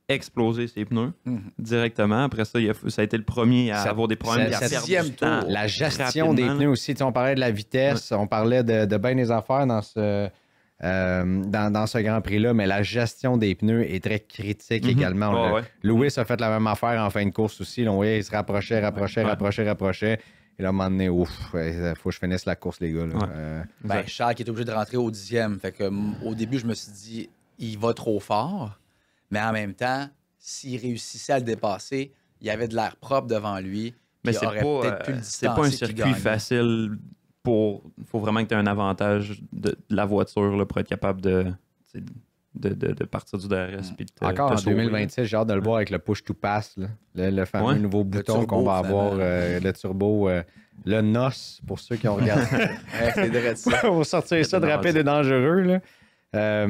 explosé ses pneus directement. Après ça, ça a été le premier à Ça- avoir des problèmes. ça- Il a ça- perdu du temps La gestion des rapidement, pneus aussi. Tu sais, on parlait de la vitesse, on parlait de bien des affaires dans ce Grand Prix-là, mais la gestion des pneus est très critique également. Ah, ouais. Lewis a fait la même affaire en fin de course aussi. Là, on voyait, il se rapprochait. Et là, à un moment donné, ouf, il faut que je finisse la course, les gars. Là. Ouais. Ben, Charles qui est obligé de rentrer au 10e. Fait que, au début, je me suis dit, il va trop fort. Mais en même temps, s'il réussissait à le dépasser, il y avait de l'air propre devant lui. Mais puis il c'est aurait pas, peut-être pu le c'est pas un distancer puis circuit gagner. facile pour. Il faut vraiment que tu aies un avantage de la voiture là, pour être capable de partir du DRS. Puis de Encore te en sauver. 2026, j'ai hâte de le voir avec le push to pass, là. Le fameux Ouais. nouveau bouton turbo, qu'on va avoir, finalement. le turbo, le NOS, pour ceux qui ont regardé. Ouais, c'est vrai de ça. On va sortir ça de rapide et dangereux. Là.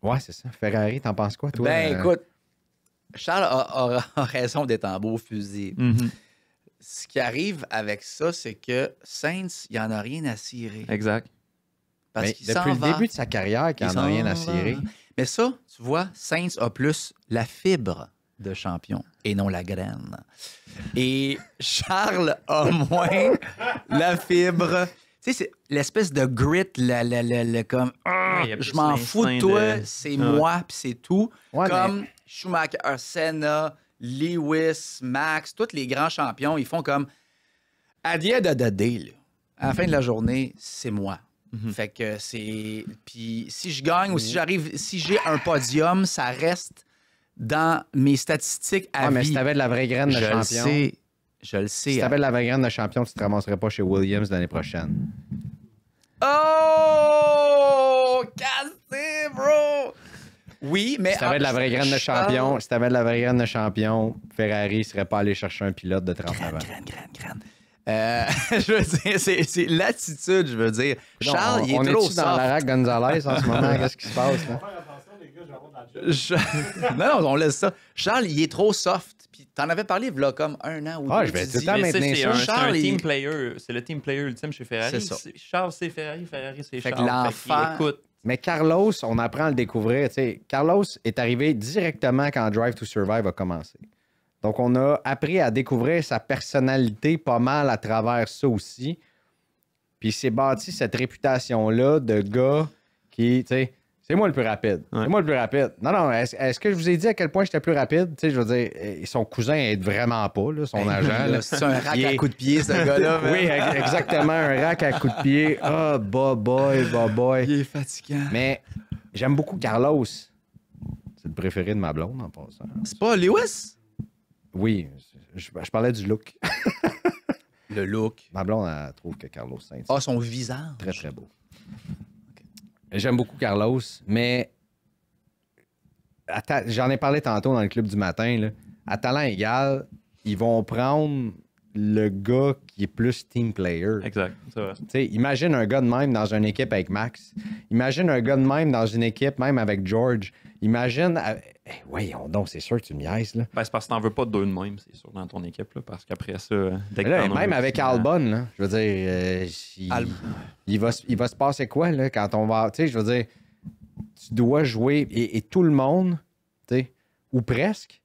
Ouais, c'est ça. Ferrari, t'en penses quoi, toi? Ben, écoute, Charles a raison d'être en beau fusil. Mhm. Ce qui arrive avec ça, c'est que Sainz, il en a rien à cirer. Exact. Parce Mais qu'il depuis s'en le va. début de sa carrière, qu'il Il n'en a rien s'en à cirer. va. Mais ça, tu vois, Sainz a plus la fibre de champion et non la graine. Et Charles a moins la fibre. Tu sais, c'est l'espèce de grit, comme ah, il y a je plus m'en fous de l'instinct toi, de- c'est Ouais. moi, puis c'est tout. Ouais, Comme Schumacher, Senna, Lewis, Max, tous les grands champions, ils font comme à the end of the day, là, à la fin de la journée, c'est moi. Fait que c'est. Puis si je gagne ou si j'arrive, si j'ai un podium, ça reste dans mes statistiques à Ah, mais vie. si t'avais de la vraie graine de je le champion. sais. Je le sais. Si t'avais de la vraie graine de champion, tu te ramasserais pas chez Williams l'année prochaine. Oh! Cassé, bro! Oui, mais. Si t'avais de la vraie graine de Charles- champion, si t'avais de la vraie graine de champion, Ferrari serait pas allé chercher un pilote de 39 ans. Graine. Je veux dire, c'est l'attitude, je veux dire. Charles, il est on trop est-tu dans soft. Lara Gonzalez en ce moment? Qu'est-ce qui se passe? Là? Non, on laisse ça. Charles, il est trop soft. Puis t'en avais parlé, il y a comme 1 an ou Ah, deux. je vais tu tout le dis, temps Mais ça, maintenir c'est ça. un Charles, team il- player. C'est le team player ultime chez Ferrari. C'est ça. Charles, c'est Ferrari. Ferrari, c'est Fait que Charles. l'enfant- qu'il écoute. Mais Carlos, on apprend à le découvrir. Tu sais, Carlos est arrivé directement quand Drive to Survive a commencé. Donc, on a appris à découvrir sa personnalité pas mal à travers ça aussi. Puis, il s'est bâti cette réputation-là de gars qui, tu sais, c'est moi le plus rapide. Ouais. C'est moi le plus rapide. Non, est-ce que je vous ai dit à quel point j'étais plus rapide? Tu sais, je veux dire, son cousin aide vraiment pas, là, son agent. là. C'est un rack Il à est- coups de pied, ce gars-là. man. Oui, exactement, un rack à coups de pied. Ah, boy. Il est fatigant. Mais j'aime beaucoup Carlos. C'est le préféré de ma blonde, en passant. C'est pas Lewis? Oui, je parlais du look. Le look. Ma blonde, elle trouve que Carlos Sainz Ah, son visage. est très, très beau. J'aime beaucoup Carlos, mais j'en ai parlé tantôt dans le club du matin. Là. À talent égal, ils vont prendre le gars qui est plus team player. Exact. C'est vrai. Tu sais, imagine un gars de même dans une équipe avec Max. Imagine un gars de même dans une équipe même avec George. Imagine Voyons donc, c'est sûr que tu me niaises, là. Ben, c'est parce que t'en veux pas deux de même, c'est sûr, dans ton équipe. Là, parce qu'après ça, dès que Là, t'en as même un avec aussi, Albon, là, je veux dire, il va se passer quoi, là, quand on va... Tu sais, je veux dire, tu dois jouer, et tout le monde, tu sais, ou presque,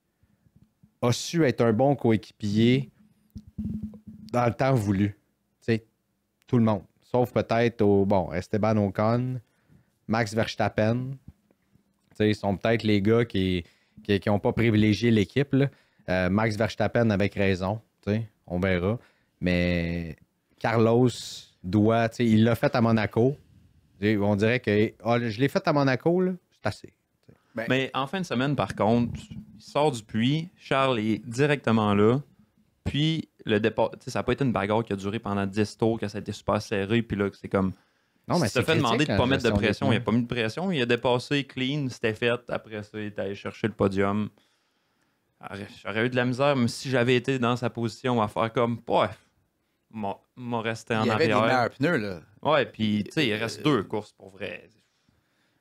a su être un bon coéquipier dans le temps voulu. Tu sais, tout le monde. Sauf peut-être Esteban Ocon, Max Verstappen. Tu sais, ils sont peut-être les gars qui n'ont pas privilégié l'équipe, là. Max Verstappen avec raison, tu sais, on verra. Mais Carlos doit, tu sais, il l'a fait à Monaco. On dirait que je l'ai fait à Monaco, là, c'est assez. Mais en fin de semaine, par contre, il sort du puits, Charles est directement là. Puis le départ, tu sais, ça n'a pas été une bagarre qui a duré pendant 10 tours, que ça a été super serré, puis là, c'est comme. Non, mais il s'est fait demander de ne pas mettre de pression. Il n'a pas mis de pression. Il a dépassé clean, c'était fait. Après ça, il est allé chercher le podium. J'aurais eu de la misère, même si j'avais été dans sa position, à faire comme, m'a resté en arrière. Il y avait des meilleurs pneus, là. Ouais, puis tu sais, il reste 2 courses pour vrai.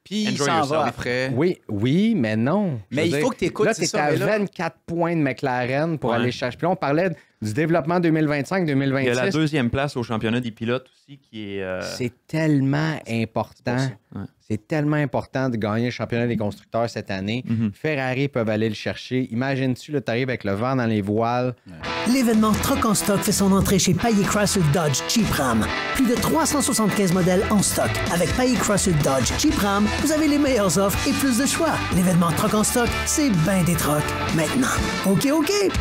Puis il Enjoy s'en yourself. va après. Oui, mais non. Mais il faut que tu écoutes, là, c'est tu ça, à mais là- 24 points de McLaren pour Ouais. aller chercher. Puis là, on parlait du développement 2025-2026. Il y a la 2e place au championnat des pilotes aussi qui est. C'est tellement important. Ouais. C'est tellement important de gagner le championnat des constructeurs cette année. Ferrari peuvent aller le chercher. Imagine-tu, tu arrives avec le vent dans les voiles. L'événement Troc en stock fait son entrée chez Payet Chrysler Dodge Jeep Ram. Plus de 375 modèles en stock. Avec Payet Chrysler Dodge Jeep Ram, vous avez les meilleures offres et plus de choix. L'événement Troc en stock, c'est ben des trocs. Maintenant, OK,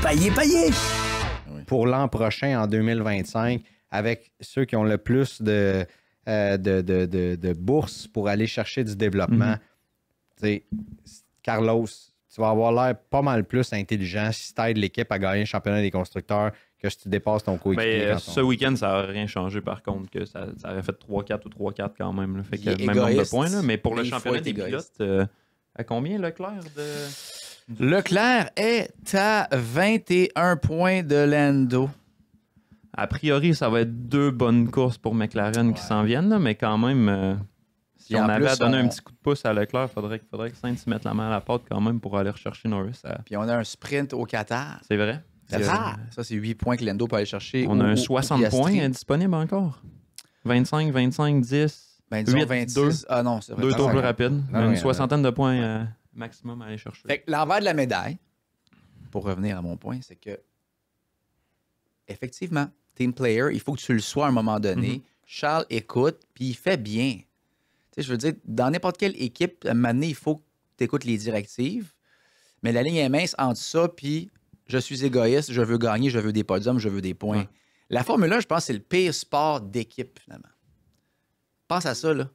Payet. Pour l'an prochain, en 2025, avec ceux qui ont le plus de bourses pour aller chercher du développement. Tu sais, Carlos, tu vas avoir l'air pas mal plus intelligent si tu aides l'équipe à gagner le championnat des constructeurs que si tu dépasses ton coéquipier. Mais ce week-end, ça n'aurait rien changé par contre, que ça aurait fait 3-4 ou 3-4 quand même. Là. Fait que Il est même nombre de égoïste, points. Là. Mais pour mais le il faut championnat être des égoïste. pilotes, à combien Leclerc de. Leclerc est à 21 points de Lando. A priori, ça va être 2 bonnes courses pour McLaren qui s'en viennent, là, mais quand même, si Puis en on avait plus, à donner on- un petit coup de pouce à Leclerc, faudrait que Sainz se mette la main à la pâte quand même pour aller rechercher Norris. Puis on a un sprint au Qatar. C'est vrai. Ça, c'est 8 points que Lando peut aller chercher. On a un ou 60 Piastri. points disponible encore. 25, 25, 10, Ben, disons 8, 26. 2. Ah non, c'est vrai. 2 tours ouais. plus rapides. Ah Une ouais, soixantaine de points maximum à aller chercher. Fait que l'envers de la médaille, pour revenir à mon point, c'est que effectivement, team player, il faut que tu le sois à un moment donné. Charles écoute, puis il fait bien. Tu sais, je veux dire, dans n'importe quelle équipe, à un moment donné, il faut que tu écoutes les directives. Mais la ligne est mince entre ça, puis je suis égoïste, je veux gagner, je veux des podiums, je veux des points. Ouais. La Formule 1, je pense, c'est le pire sport d'équipe, finalement. Pense à ça, là.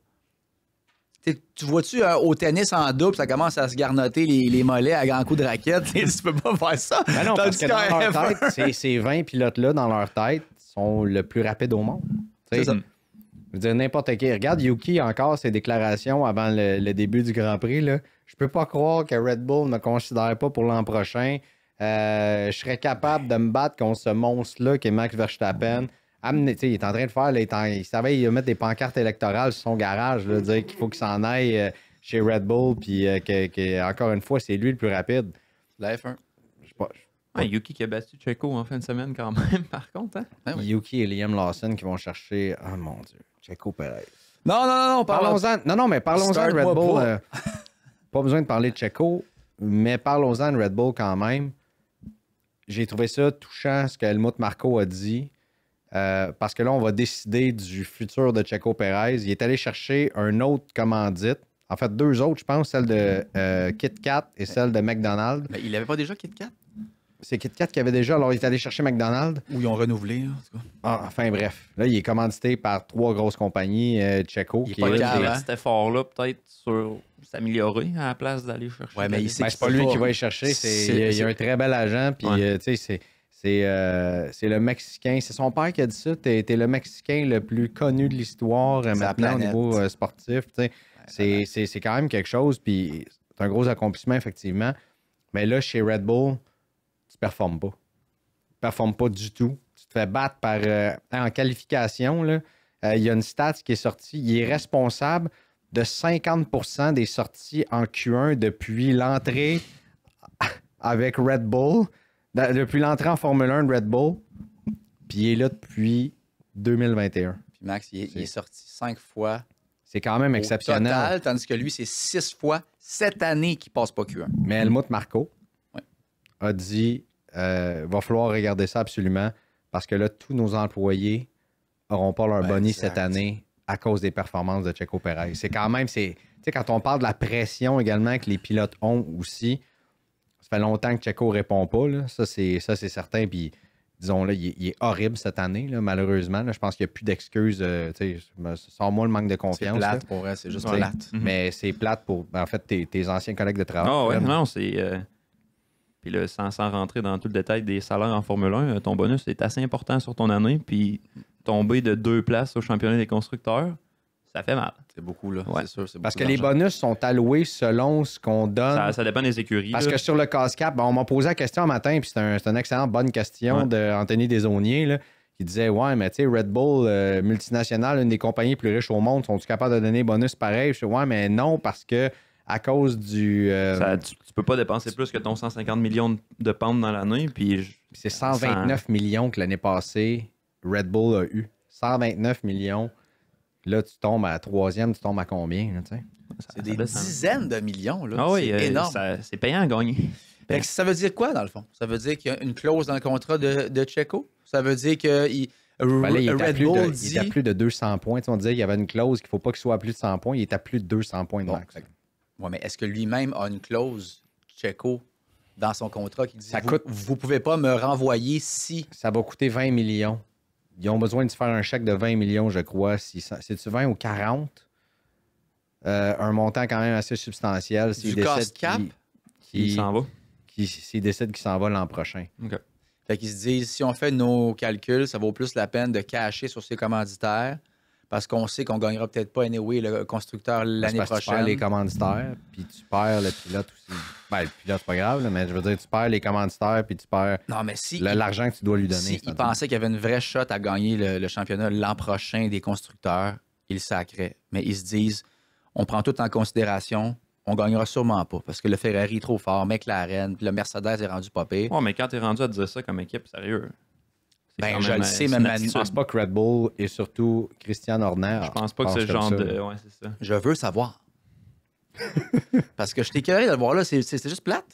Tu vois-tu au tennis en double, ça commence à se garnotter les mollets à grands coups de raquette. Tu peux pas faire ça. Ben non, parce Tandis que dans leur qu'en F1, tête, ces 20 pilotes-là, dans leur tête, sont le plus rapides au monde. Tu sais, C'est ça. je veux dire, n'importe qui. Regarde Yuki encore ses déclarations avant le début du Grand Prix. Là. Je peux pas croire que Red Bull ne me considère pas pour l'an prochain. Je serais capable de me battre contre ce monstre-là qui est Max Verstappen. Il est en train de faire, là, il savait il mettre des pancartes électorales sur son garage, là, dire qu'il faut qu'il s'en aille chez Red Bull, puis que, encore une fois, c'est lui le plus rapide. La F1. Je sais pas. Yuki qui a battu Checo en fin de semaine quand même, par contre. Hein? Ah oui. Yuki et Liam Lawson qui vont chercher. Oh mon Dieu, Checo Perez. Non, Parlons-en. Non, mais parlons-en de Start-moi Red Bull. pas. Pas besoin de parler de Checo, mais parlons-en de Red Bull quand même. J'ai trouvé ça touchant ce que Helmut Marko a dit. Parce que là, on va décider du futur de Checo Perez. Il est allé chercher un autre commandite. En fait, 2 autres, je pense, celle de Kit Kat et celle de McDonald's. Mais il avait pas déjà Kit Kat? C'est Kit Kat qui avait déjà, alors il est allé chercher McDonald's. Ou ils ont renouvelé, là, en tout cas. Ah, enfin, bref. Là, il est commandité par 3 grosses compagnies. Checo, Il est qui pas est- calme, hein? Cet effort-là, peut-être, sur s'améliorer à la place d'aller chercher. Ouais, mais il sait Ben, c'est pas lui qui va y chercher. Il y a un très bel agent. Puis, Ouais. tu sais, c'est le Mexicain. C'est son père qui a dit ça. T'es le Mexicain le plus connu de l'histoire la maintenant au planète. niveau sportif. Tu sais. C'est quand même quelque chose. Puis, c'est un gros accomplissement, effectivement. Mais là, chez Red Bull, tu performes pas. Tu performes pas du tout. Tu te fais battre par... en qualification, là, il y a une stat qui est sortie. Il est responsable de 50% des sorties en Q1 depuis l'entrée avec Red Bull, depuis l'entrée en Formule 1 de Red Bull, puis il est là depuis 2021. Puis Max, il est sorti 5 fois C'est quand même au exceptionnel. total, tandis que lui, c'est 6 fois cette année qu'il passe pas Q1. Mais Helmut Marko Ouais. a dit va falloir regarder ça absolument parce que là, tous nos employés n'auront pas leur Ouais, boni exact. cette année à cause des performances de Checo Pérez. C'est quand même, tu sais, quand on parle de la pression également que les pilotes ont aussi, ça fait longtemps que Checo répond pas, là. Ça, c'est certain. Puis, disons-le, il est horrible cette année, là, malheureusement. Là. Je pense qu'il n'y a plus d'excuses. Tu sais, sans moi le manque de C'est confiance. plate là. pour elle, c'est juste Ouais. plate. Mais c'est plate pour, en fait, tes anciens collègues de travail. Ah ouais, Là. non, c'est. Puis là, sans rentrer dans tout le détail des salaires en Formule 1, ton bonus est assez important sur ton année. Puis tomber de 2 places au championnat des constructeurs, ça fait mal. C'est beaucoup, là. Ouais. C'est sûr. C'est Parce beaucoup que les d'argent. bonus sont alloués selon ce qu'on donne. Ça dépend des écuries. Parce là. que sur le casse-cap, on m'a posé la question un matin, puis c'est une excellente bonne question Ouais. d'Anthony Desaulniers, là, qui disait ouais, mais tu sais, Red Bull, multinationale, une des compagnies les plus riches au monde, sont-ils capables de donner bonus pareil? Je dis ouais, mais non, parce que à cause du. Tu peux pas dépenser plus que ton 150 millions de pounds dans l'année. Puis c'est 129 millions que l'année passée, Red Bull a eu. 129 millions. Là, tu tombes à la troisième, tu tombes à combien? Là, tu sais? C'est des dizaines de millions, là. Ah oui, c'est énorme. c'est payant à gagner. Fait que ça veut dire quoi, dans le fond? Ça veut dire qu'il y a une clause dans le contrat de Checo? Ça veut dire que Ben là, il est à Red plus Bull de, dit... il est à plus de 200 points. Tu sais, on disait qu'il y avait une clause qu'il ne faut pas qu'il soit à plus de 100 points. Il est à plus de 200 points de Bon, max. fait que- ouais, mais est-ce que lui-même a une clause, Checo, dans son contrat qui dit Ça vous, coûte- vous pouvez pas me renvoyer si... Ça va coûter 20 millions. Ils ont besoin de se faire un chèque de 20 millions, je crois. C'est-tu 20 ou 40? Un montant quand même assez substantiel. Du cost cap? Il s'en va. S'ils décident qu'il s'en va l'an prochain. OK. Fait qu'ils se disent, si on fait nos calculs, ça vaut plus la peine de cacher sur ses commanditaires parce qu'on sait qu'on gagnera peut-être pas anyway le constructeur l'année Parce que tu perds prochaine. les commanditaires, puis tu perds le pilote aussi. Ben, le pilote, c'est pas grave, là, mais je veux dire, tu perds les commanditaires, puis tu perds Non, mais si... l'argent que tu dois lui donner. Si il c'est-à-dire. pensait qu'il y avait une vraie shot à gagner le championnat l'an prochain des constructeurs, ils le sacraient. Mais ils se disent, on prend tout en considération, on gagnera sûrement pas parce que le Ferrari est trop fort, McLaren, puis le Mercedes est rendu pas pire. Ouais, mais quand t'es rendu à te dire ça comme équipe, sérieux. c'est Ben, quand je même, le sais, c'est mais une Manu- Je attitude. pense pas que Red Bull et surtout Christian Horner. Je pense pas que c'est le comme genre ça. de. Ouais, c'est ça. Je veux savoir. Parce que je t'ai curé de le voir là, c'est juste plate.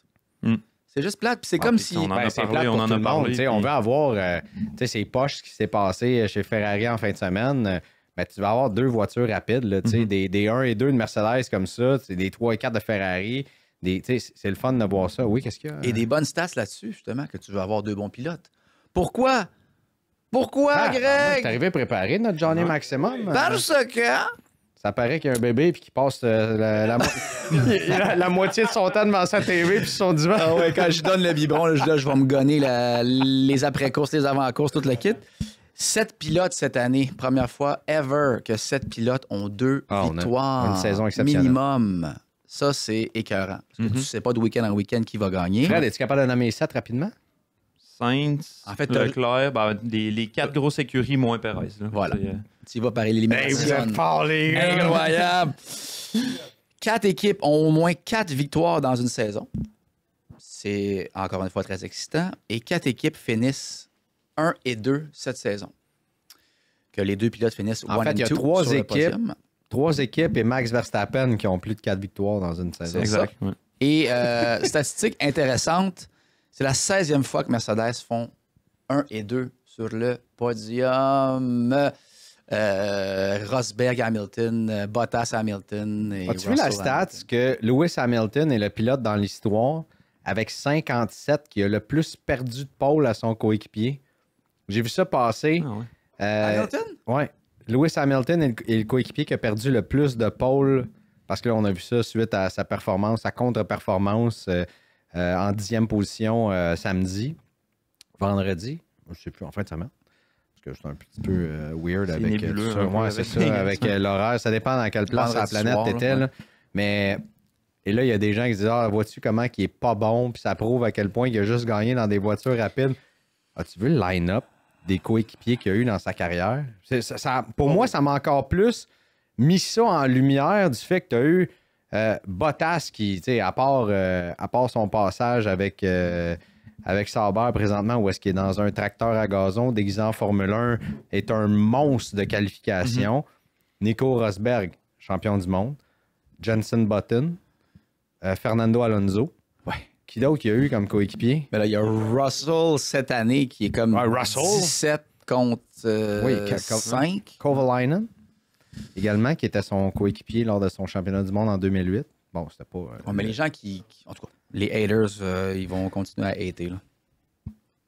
Hmm. C'est juste plate. Puis c'est Ah, comme puis si... on en Ben, a c'est parlé, plate on pour en tout a le parlé, monde. Tu sais, On puis- veut avoir c'est poche ce qui s'est passé chez Ferrari en fin de semaine. Ben, tu vas avoir 2 voitures rapides, là, tu sais, des 1 et 2 de Mercedes comme ça, des 3 et 4 de Ferrari. Tu sais, c'est le fun de voir ça. Oui, qu'est-ce qu'il y a? Et des bonnes stats là-dessus, justement, que tu veux avoir 2 bons pilotes. Pourquoi? Pourquoi, Ah, T'es Greg? arrivé préparé, notre Johnny Maximum. Parce que... Ça paraît qu'il y a un bébé puis qu'il passe la moitié de son temps devant sa TV puis son divan. Ah ouais, quand je donne le biberon, là, je vais me gonner les après-courses, les avant-courses, tout le kit. 7 pilotes cette année. Première fois ever que 7 pilotes ont 2 Ah, on a victoires. une saison exceptionnelle. Minimum. Ça, c'est écœurant. Parce que tu sais pas de week-end en week-end qui va gagner. Fred, es-tu capable de nommer 7 rapidement? Sainz, En fait, t'as- Leclerc, ben, les 4 grosses écuries moins Perez. Là. Voilà. C'est, Tu y vas par élimination. forts, les Incroyable! 4 équipes ont au moins 4 victoires dans une saison. C'est encore une fois très excitant. Et 4 équipes finissent 1 et 2 cette saison. Que les 2 pilotes finissent 1 En fait, il y a et 2 3 sur le équipes. podium. 3 équipes et Max Verstappen qui ont plus de 4 victoires dans une saison. C'est ça. exact. Ouais. Et statistique intéressante, c'est la 16e fois que Mercedes font 1 et 2 sur le podium. Rosberg, Hamilton, Bottas, Hamilton. Et As-tu vu la Russell stat Hamilton. que Lewis Hamilton est le pilote dans l'histoire avec 57 qui a le plus perdu de pole à son coéquipier? J'ai vu ça passer. Ah ouais. Hamilton? Ouais. Lewis Hamilton est le coéquipier qui a perdu le plus de pole parce que là, on a vu ça suite à sa performance, sa contre-performance en 10e position samedi, vendredi, je sais plus, en fin de semaine. Parce que c'est un petit peu weird C'est avec nébuleux, tout ça. un peu, Ouais, c'est avec ça, avec l'horaire. Ça dépend dans quelle place de la Vendredi planète soir, t'étais. là, Là. Mais et là, il y a des gens qui se disent ah, vois-tu comment il est pas bon, puis ça prouve à quel point il a juste gagné dans des voitures rapides. As-tu vu le line-up des coéquipiers qu'il a eu dans sa carrière? Pour moi, ça m'a encore plus mis ça en lumière du fait que tu as eu Bottas, qui, tu sais, à part son passage avec Sauber présentement, où est-ce qu'il est dans un tracteur à gazon déguisé en Formule 1, est un monstre de qualification. Nico Rosberg, champion du monde. Jenson Button. Fernando Alonso. Ouais. Qui d'autre il y a eu comme coéquipier? Mais là, il y a Russell cette année qui est comme Russell? 17 contre Oui, 5. Kovalainen, également, qui était son coéquipier lors de son championnat du monde en 2008. Bon, c'était pas... Mais les gens en tout cas, les haters, ils vont continuer à hater. Là.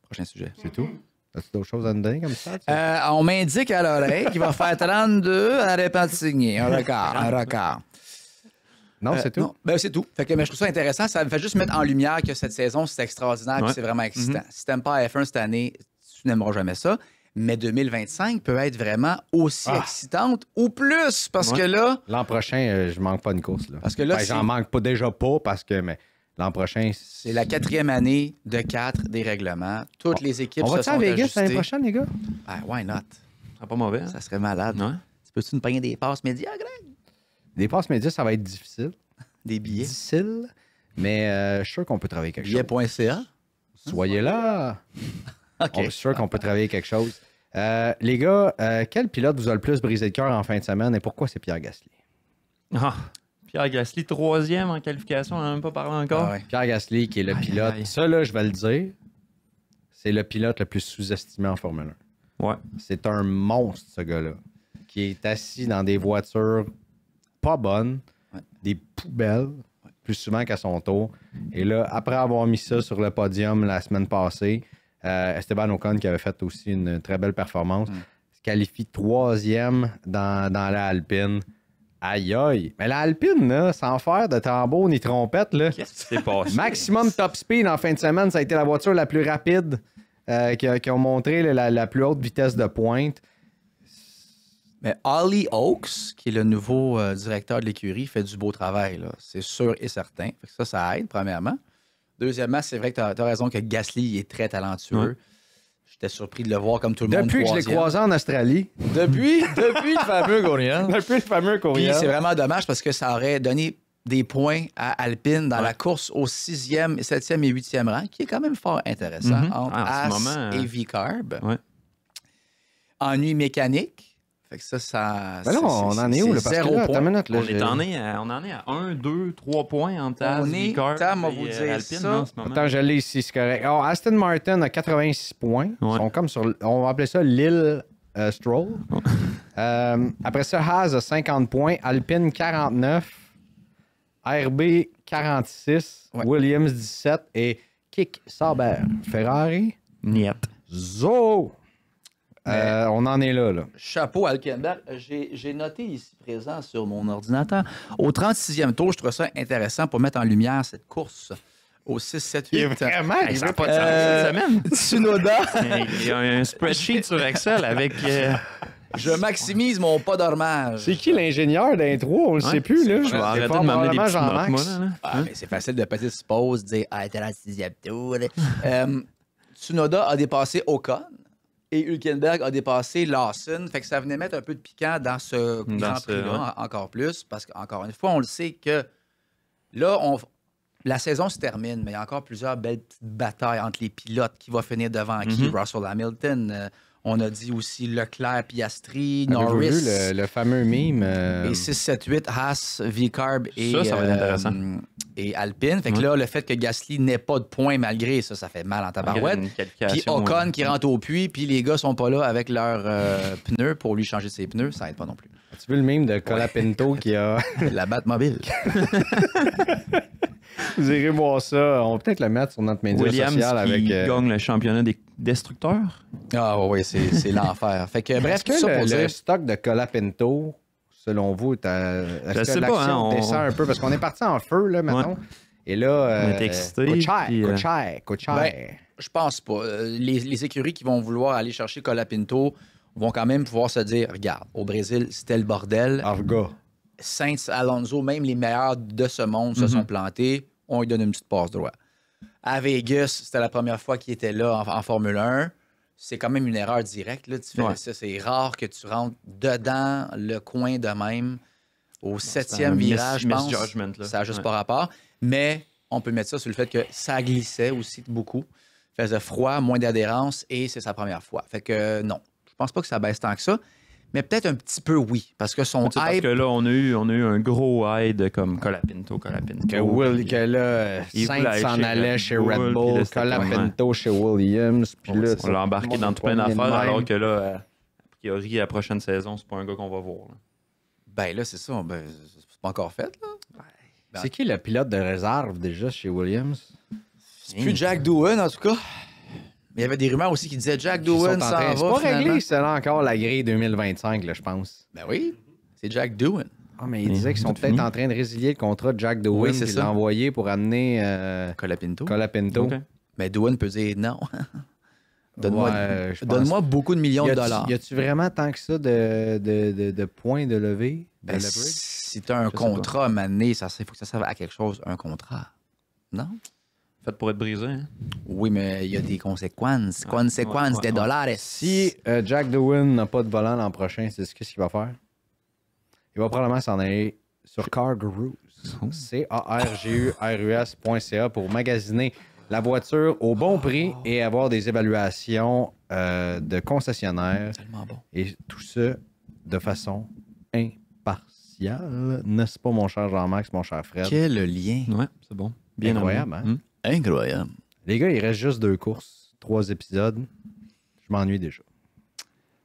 Prochain sujet. C'est tout? As-tu d'autres choses à nous donner comme ça? On m'indique à l'oreille qu'il va faire 32 à Repentigny. Un record. Non, c'est tout? Non, ben, c'est tout. Fait que, mais je trouve ça intéressant. Ça me fait juste mettre en lumière que cette saison, c'est extraordinaire et c'est vraiment excitant. Si t'aimes pas F1 cette année, tu n'aimeras jamais ça. Mais 2025 peut être vraiment aussi excitante ou plus parce que là... L'an prochain, je manque pas une course. Là. Parce que là, j'en manque pas déjà pas parce que mais l'an prochain... C'est la 4e année de 4 des règlements. Toutes les équipes se sont à Vegas ajustées. l'année prochaine, les gars? Ben, why not? Ce serait pas mauvais. Hein? Ça serait malade. Ouais. Tu peux-tu nous payer des passes médias, Greg? Des passes médias, ça va être difficile. Des billets? Difficile, mais je suis sûr qu'on peut travailler quelque chose. Billets.ca? Soyez là! OK. Je suis sûr qu'on peut travailler quelque chose. Les gars, quel pilote vous a le plus brisé le cœur en fin de semaine et pourquoi c'est Pierre Gasly? Ah, Pierre Gasly, 3e en qualification, on n'en a même pas parlé encore. Ah ouais. Pierre Gasly, qui est le pilote. aïe. Ça, là, je vais le dire, c'est le pilote le plus sous-estimé en Formule 1. Ouais. C'est un monstre, ce gars-là, qui est assis dans des voitures pas bonnes, des poubelles, plus souvent qu'à son tour. Et là, après avoir mis ça sur le podium la semaine passée, Esteban Ocon, qui avait fait aussi une très belle performance, se qualifie 3e dans la Alpine. Aïe aïe! Mais la Alpine, là, sans faire de tambour ni trompette, là, Qu'est-ce qui s'est passé? maximum top speed en fin de semaine, ça a été la voiture la plus rapide qui ont montré la plus haute vitesse de pointe. Mais Ollie Oaks, qui est le nouveau directeur de l'écurie, fait du beau travail. Là. C'est sûr et certain. Fait que ça aide, premièrement. Deuxièmement, c'est vrai que tu as raison que Gasly est très talentueux. Ouais. J'étais surpris de le voir comme tout le monde. Depuis que je l'ai croisé en Australie. Depuis le fameux courriel. Depuis le fameux Puis courriel. c'est vraiment dommage parce que ça aurait donné des points à Alpine dans la course au 6e, 7e et 8e rang, qui est quand même fort intéressant entre Ah, en As ce moment, et V-Carb. Ouais. Ennui mécanique. Fait que ça. Ben là, on en est où? Là, parce que zéro là, point. attends une minute, là, On en est à 1, 2, 3 points en TAS, On est, Vickers Tam, on va et vous dire Alpine ça. là, en ce moment. Attends, je l'ai ici, c'est correct. Alors, Aston Martin a 86 points. Ils Ouais. sont comme sur... On va appeler ça l'île Stroll. Après ça, Haas a 50 points. Alpine, 49. RB, 46. Ouais. Williams, 17. Et Kick Sauber. Ferrari, Niet. Zo! On en est là. Chapeau à Hülkenberg. J'ai noté ici présent sur mon ordinateur. Au 36e tour, je trouve ça intéressant pour mettre en lumière cette course au 6, 7, 8. Vraiment, Hey, ça n'a pas de sens cette semaine. Tsunoda. Il y a un spreadsheet sur Excel avec... Je maximise mon pas d'hormage. c'est qui l'ingénieur d'intro? On le sait plus, là. Je vais C'est arrêter fort de m'amener des probablement petites notes, Jean-Max. moi. Là. Ah, mais c'est facile de passer sur pause, dire ah, t'es dans le 6e tour. Tsunoda a dépassé Ocon et Hülkenberg a dépassé Lawson. Fait que ça venait mettre un peu de piquant dans ce Grand Prix-là, encore plus. Parce qu'encore une fois, on le sait que là, la saison se termine, mais il y a encore plusieurs belles petites batailles entre les pilotes. Qui va finir devant qui? Russell Hamilton. On a dit aussi Leclerc, Piastri, Avez-vous Norris. vu le fameux meme? Et 6, 7, 8, Haas, V-Carb et, Ça va être intéressant. et Alpine. Fait que là, le fait que Gasly n'ait pas de points malgré ça, ça fait mal en tabarouette. Une Puis qualification, Ocon qui rentre au puits, puis les gars sont pas là avec leurs pneus pour lui changer ses pneus, ça aide pas non plus. As-tu vu le meme de Colapinto qui a... La Batmobile. Vous irez voir ça. On va peut-être le mettre sur notre média Williams social qui avec... gagne le championnat des destructeurs. Ah oui, c'est l'enfer. Fait que bref, Est-ce tout ça que pour le dire... stock de Colapinto, selon vous, est-ce que sais pas, l'action hein, descend un peu? Parce qu'on est parti en feu, là, maintenant. Et là, On est excités, coûte cher, puis, coûte cher. Ben, je pense pas. Les écuries qui vont vouloir aller chercher Colapinto vont quand même pouvoir se dire, regarde, au Brésil, c'était le bordel. Arga. Sainz, Alonso, même les meilleurs de ce monde se sont plantés. On lui donne une petite passe droite. À Vegas, c'était la première fois qu'il était là en Formule 1. C'est quand même une erreur directe. Là. Tu fais ça. C'est rare que tu rentres dedans le coin de même. au C'est 7e un virage, je pense. misjudgment, là. Ça n'a juste Ouais. pas rapport. Mais on peut mettre ça sur le fait que ça glissait aussi beaucoup. Il faisait froid, moins d'adhérence et c'est sa première fois. Fait que non, je pense pas que ça baisse tant que ça. Mais peut-être un petit peu oui, parce que son Tu sais, parce hype... que là, on a eu un gros high de comme Colapinto. Que là, Il Sainz voulait s'en chez allait Red chez Bull, Red puis Bull, là, c'était Colapinto chez Williams. Puis là, On l'a embarqué dans tout plein de d'affaires, même. alors que là, a priori, la prochaine saison, c'est pas un gars qu'on va voir. Là. Ben là, c'est ça. Ben, c'est pas encore fait, là. C'est qui le pilote de réserve déjà chez Williams? C'est plus Jack Doohan, en tout cas. Mais il y avait des rumeurs aussi qui disaient Jack Doohan s'en va, C'est pas finalement. réglé, c'est là encore la grille 2025, là, je pense. Ben oui, c'est Jack Doohan. Ah, mais ils disaient qu'ils sont c'est peut-être fini. en train de résilier le contrat de Jack Doohan Oui, c'est puis ça. l'envoyer pour amener Colapinto. Colapinto. Ok. Mais Doohan peut dire non. Donne-moi Ouais, je donne-moi pense. beaucoup de millions de dollars. Y a-tu vraiment tant que ça de points de levée? De Ben, leverage? si tu as un sais contrat à m'amener, il faut que ça serve à quelque chose, un contrat. Non? Fait pour être brisé. Hein? Oui, mais il y a des conséquences. Conséquences ouais, des ouais. dollars. Si Jack Doohan n'a pas de volant l'an prochain, c'est ce qu'il va faire? Il va probablement s'en aller sur CarGurus. CARGURUS.ca pour magasiner la voiture au bon prix et avoir des évaluations de concessionnaires. Tellement bon. Et tout ça de façon impartiale. N'est-ce pas, mon cher Jean-Max, mon cher Fred? Quel lien. Ouais, c'est bon. Incroyable, amené. hein? Incroyable. Les gars, il reste juste 2 courses, 3 épisodes. Je m'ennuie déjà.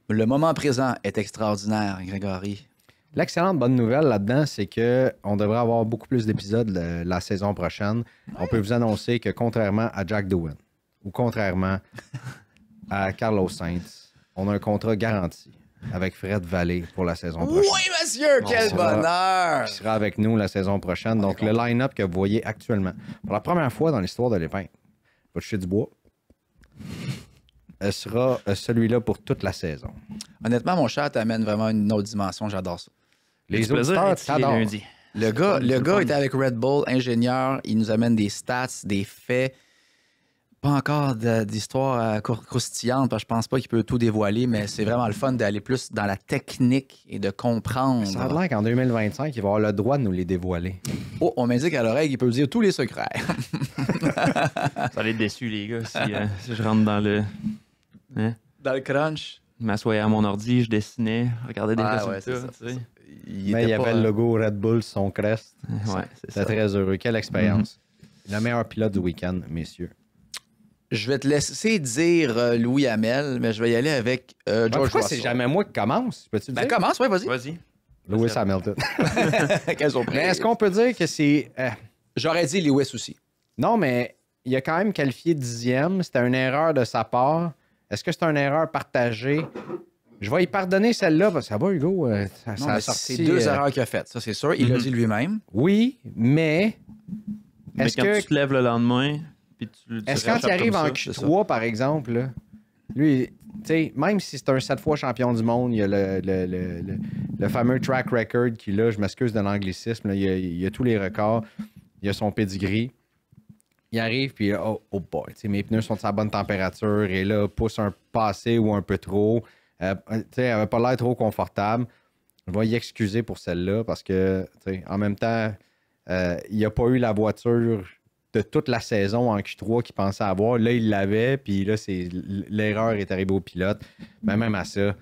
Le moment présent est extraordinaire, Grégory. L'excellente bonne nouvelle là-dedans, c'est qu'on devrait avoir beaucoup plus d'épisodes la saison prochaine. On peut vous annoncer que contrairement à Jack Doohan ou contrairement à Carlos Sainz, on a un contrat garanti avec Fred Vallée pour la saison prochaine. Oui, monsieur, quel ça va. bonheur! Qui sera avec nous la saison prochaine. Donc, le line-up que vous voyez actuellement, pour la première fois dans l'histoire de l'épingle, va toucher du bois, sera celui-là pour toute la saison. Honnêtement, mon chat t'amène vraiment une autre dimension. J'adore ça. Les Du plaisir auditeurs d'être ici les t'adorent. lundis. Le gars était avec Red Bull, ingénieur. Il nous amène des stats, des faits. Pas encore d'histoire croustillante, parce que je pense pas qu'il peut tout dévoiler, mais c'est vraiment le fun d'aller plus dans la technique et de comprendre. Ça a l'air qu'en 2025, il va avoir le droit de nous les dévoiler. Oh, on m'indique à l'oreille qu'il peut dire tous les secrets. Ça allait être déçu, les gars, si je rentre dans le. Hein? Dans le crunch. Je m'assoyais à mon ordi, je dessinais, regardais des Ah, ouais, résultats. c'est ça, tu sais. Mais il y avait le logo Red Bull sur son crest. Ouais, c'est C'était ça. très heureux. Quelle expérience. Le meilleur pilote du week-end, messieurs. Je vais te laisser dire Louis Hamel, mais je vais y aller avec George Pourquoi Russell. c'est jamais moi qui commence? Peux-tu le Ben dire? commence, ouais, vas-y. Vas-y. Lewis Hamilton. Quelle surprise. Mais est-ce qu'on peut dire que c'est... J'aurais dit Lewis aussi. Non, mais il a quand même qualifié 10e. C'était une erreur de sa part. Est-ce que c'est une erreur partagée? Je vais y pardonner celle-là, parce que ça va, Hugo. Ça Non, a mais sorti, c'est 2 erreurs qu'il a faites, ça c'est sûr. Il l'a dit lui-même. Oui, mais... Mais Est-ce quand que... tu te lèves le lendemain, puis tu Est-ce quand il réchappes arrive comme en ça, Q3, par exemple, là, lui, tu sais, même si c'est un 7 fois champion du monde, il y a le fameux track record qu'il a, je m'excuse de l'anglicisme, là, il a tous les records, il a son pedigree. Il arrive, puis oh boy, tu sais, mes pneus sont à la bonne température, et là, pousse un passé ou un peu trop. Tu sais, elle n'avait pas l'air trop confortable. Je vais y excuser pour celle-là, parce que, tu sais, en même temps, il n'a pas eu la voiture de toute la saison en Q3 qu'il pensait avoir. Là, il l'avait, puis là, l'erreur est arrivée au pilote. Mais même à ça,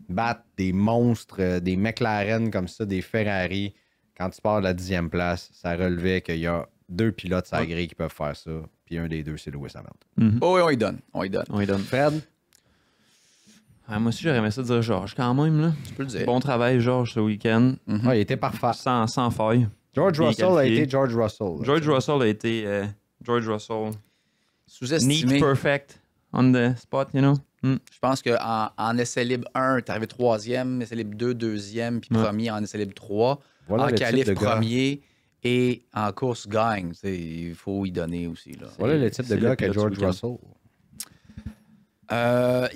battre des monstres, des McLaren comme ça, des Ferrari, quand tu pars de la 10e place, ça relevait qu'il y a 2 pilotes sur la grille qui peuvent faire ça, puis un des 2, c'est Lewis Hamilton. Oh oui, on y donne. On y donne. On lui donne. Fred? Ah, moi aussi, j'aurais aimé ça dire Georges quand même. Là. Tu peux le dire. Bon travail, Georges, ce week-end. Ouais, il était parfait. Sans faille. George Bien Russell a qualifié. été George Russell. là. George Russell a été George Russell. Sous-estimé. Neat, perfect, on the spot, you know. Je pense qu'en essai libre 1, t'es arrivé 3e, essai libre 2, 2e, puis Ouais. premier en essai libre 3. Voilà en le type qualif de gars. premier et en course gagne. Tu sais, il faut y donner aussi. Là. Voilà le type de c'est gars le que pilote George du week-end. Russell.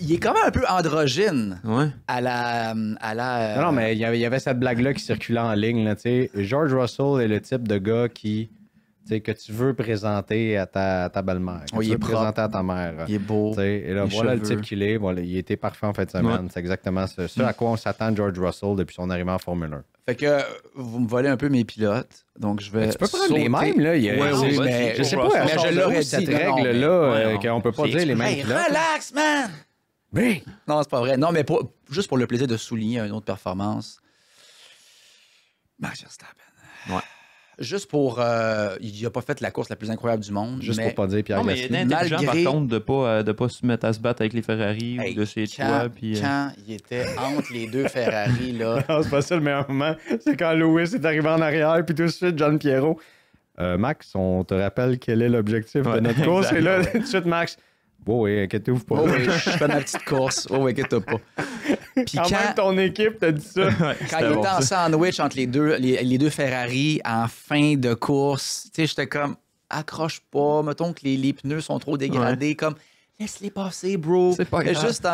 Il est quand même un peu androgyne Ouais. à la... Non, mais il y avait cette blague-là qui circulait en ligne. Là, tu sais. George Russell est le type de gars qui que tu veux présenter à ta belle-mère, que Oui, tu il veux est propre. présenter à ta mère. Il est beau. Et là, les voilà le cheveux. type qu'il est. Voilà, il était parfait en fin de semaine. Ouais. C'est exactement ce à quoi on s'attend de George Russell depuis son arrivée en Formule 1. Fait que vous me volez un peu mes pilotes. Donc, je vais. Tu peux prendre sauter. les mêmes, là. Oui, mais je sais Russell. pas, Mais je je l'aurais l'aurais dit, cette non, non, règle-là mais- qu'on ne peut pas c'est dire les mêmes Hey, pilotes. relax, man! Mais, Non, c'est pas vrai. Non, mais juste pour le plaisir de souligner une autre performance. Max Verstappen. Ouais. Juste pour. Il n'a pas fait la course la plus incroyable du monde. juste mais pour pas dire Pierre Non, mais il Gasly. est intelligent, Malgré- par contre, de pas se mettre à se battre avec les Ferrari Hey, ou de chez quand, toi. Puis, quand il était entre les deux Ferrari, là. Non, c'est pas ça le meilleur moment. C'est quand Lewis est arrivé en arrière, puis tout de suite, John Pierrot. Max, on te rappelle quel est l'objectif de Ouais, notre course. Et là, exact, tout de suite, Max. Bon, oui, inquiétez-vous pas. Oh oui, je fais ma petite course. Oh oui, inquiète pas. Puis Quand même, quand, ton équipe t'a dit ça. quand il était en sandwich entre les deux Ferrari en fin de course, tu sais, j'étais comme, accroche pas, mettons que les pneus sont trop dégradés, comme, laisse-les passer, bro. C'est pas grave. Juste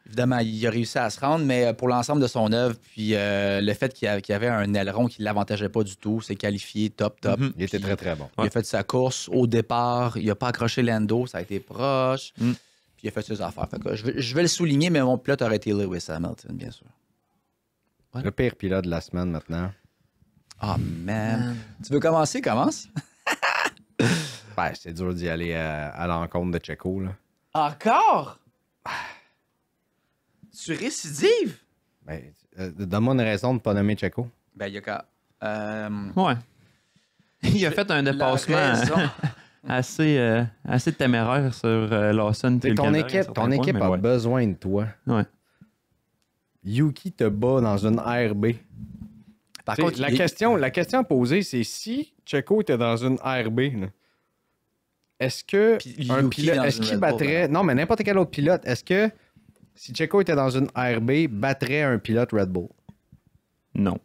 évidemment, il a réussi à se rendre, mais pour l'ensemble de son œuvre, puis le fait qu'il y avait un aileron qui ne l'avantageait pas du tout, c'est qualifié top. Mhm. Il était Puis très, très bon. Il a fait sa course au départ, il n'a pas accroché Lando, ça a été proche, puis il a fait ses affaires. Fait que je vais le souligner, mais mon pilote aurait été Lewis Hamilton, bien sûr. Le pire pilote de la semaine maintenant. Ah, man. Tu veux commencer? Commence. Ben, c'est dur d'y aller à l'encontre de Checo. Là. Encore? Tu récidives? Ben, donne-moi une raison de ne pas nommer Checo. Ben, il y a qu'à... Ouais. Il a fait un dépassement La raison. assez téméraire sur Lawson. T'sais, ton équipe a besoin de toi. Ouais. Yuki te bat dans une RB. Par T'sais, contre, la question à poser, c'est si Checo était dans une RB, là, est-ce que Puis un Yuki pilote, dans est-ce une qu'il Red Bull, battrait, non, mais n'importe quel autre pilote, est-ce que si Checo était dans une RB, battrait un pilote Red Bull? Non.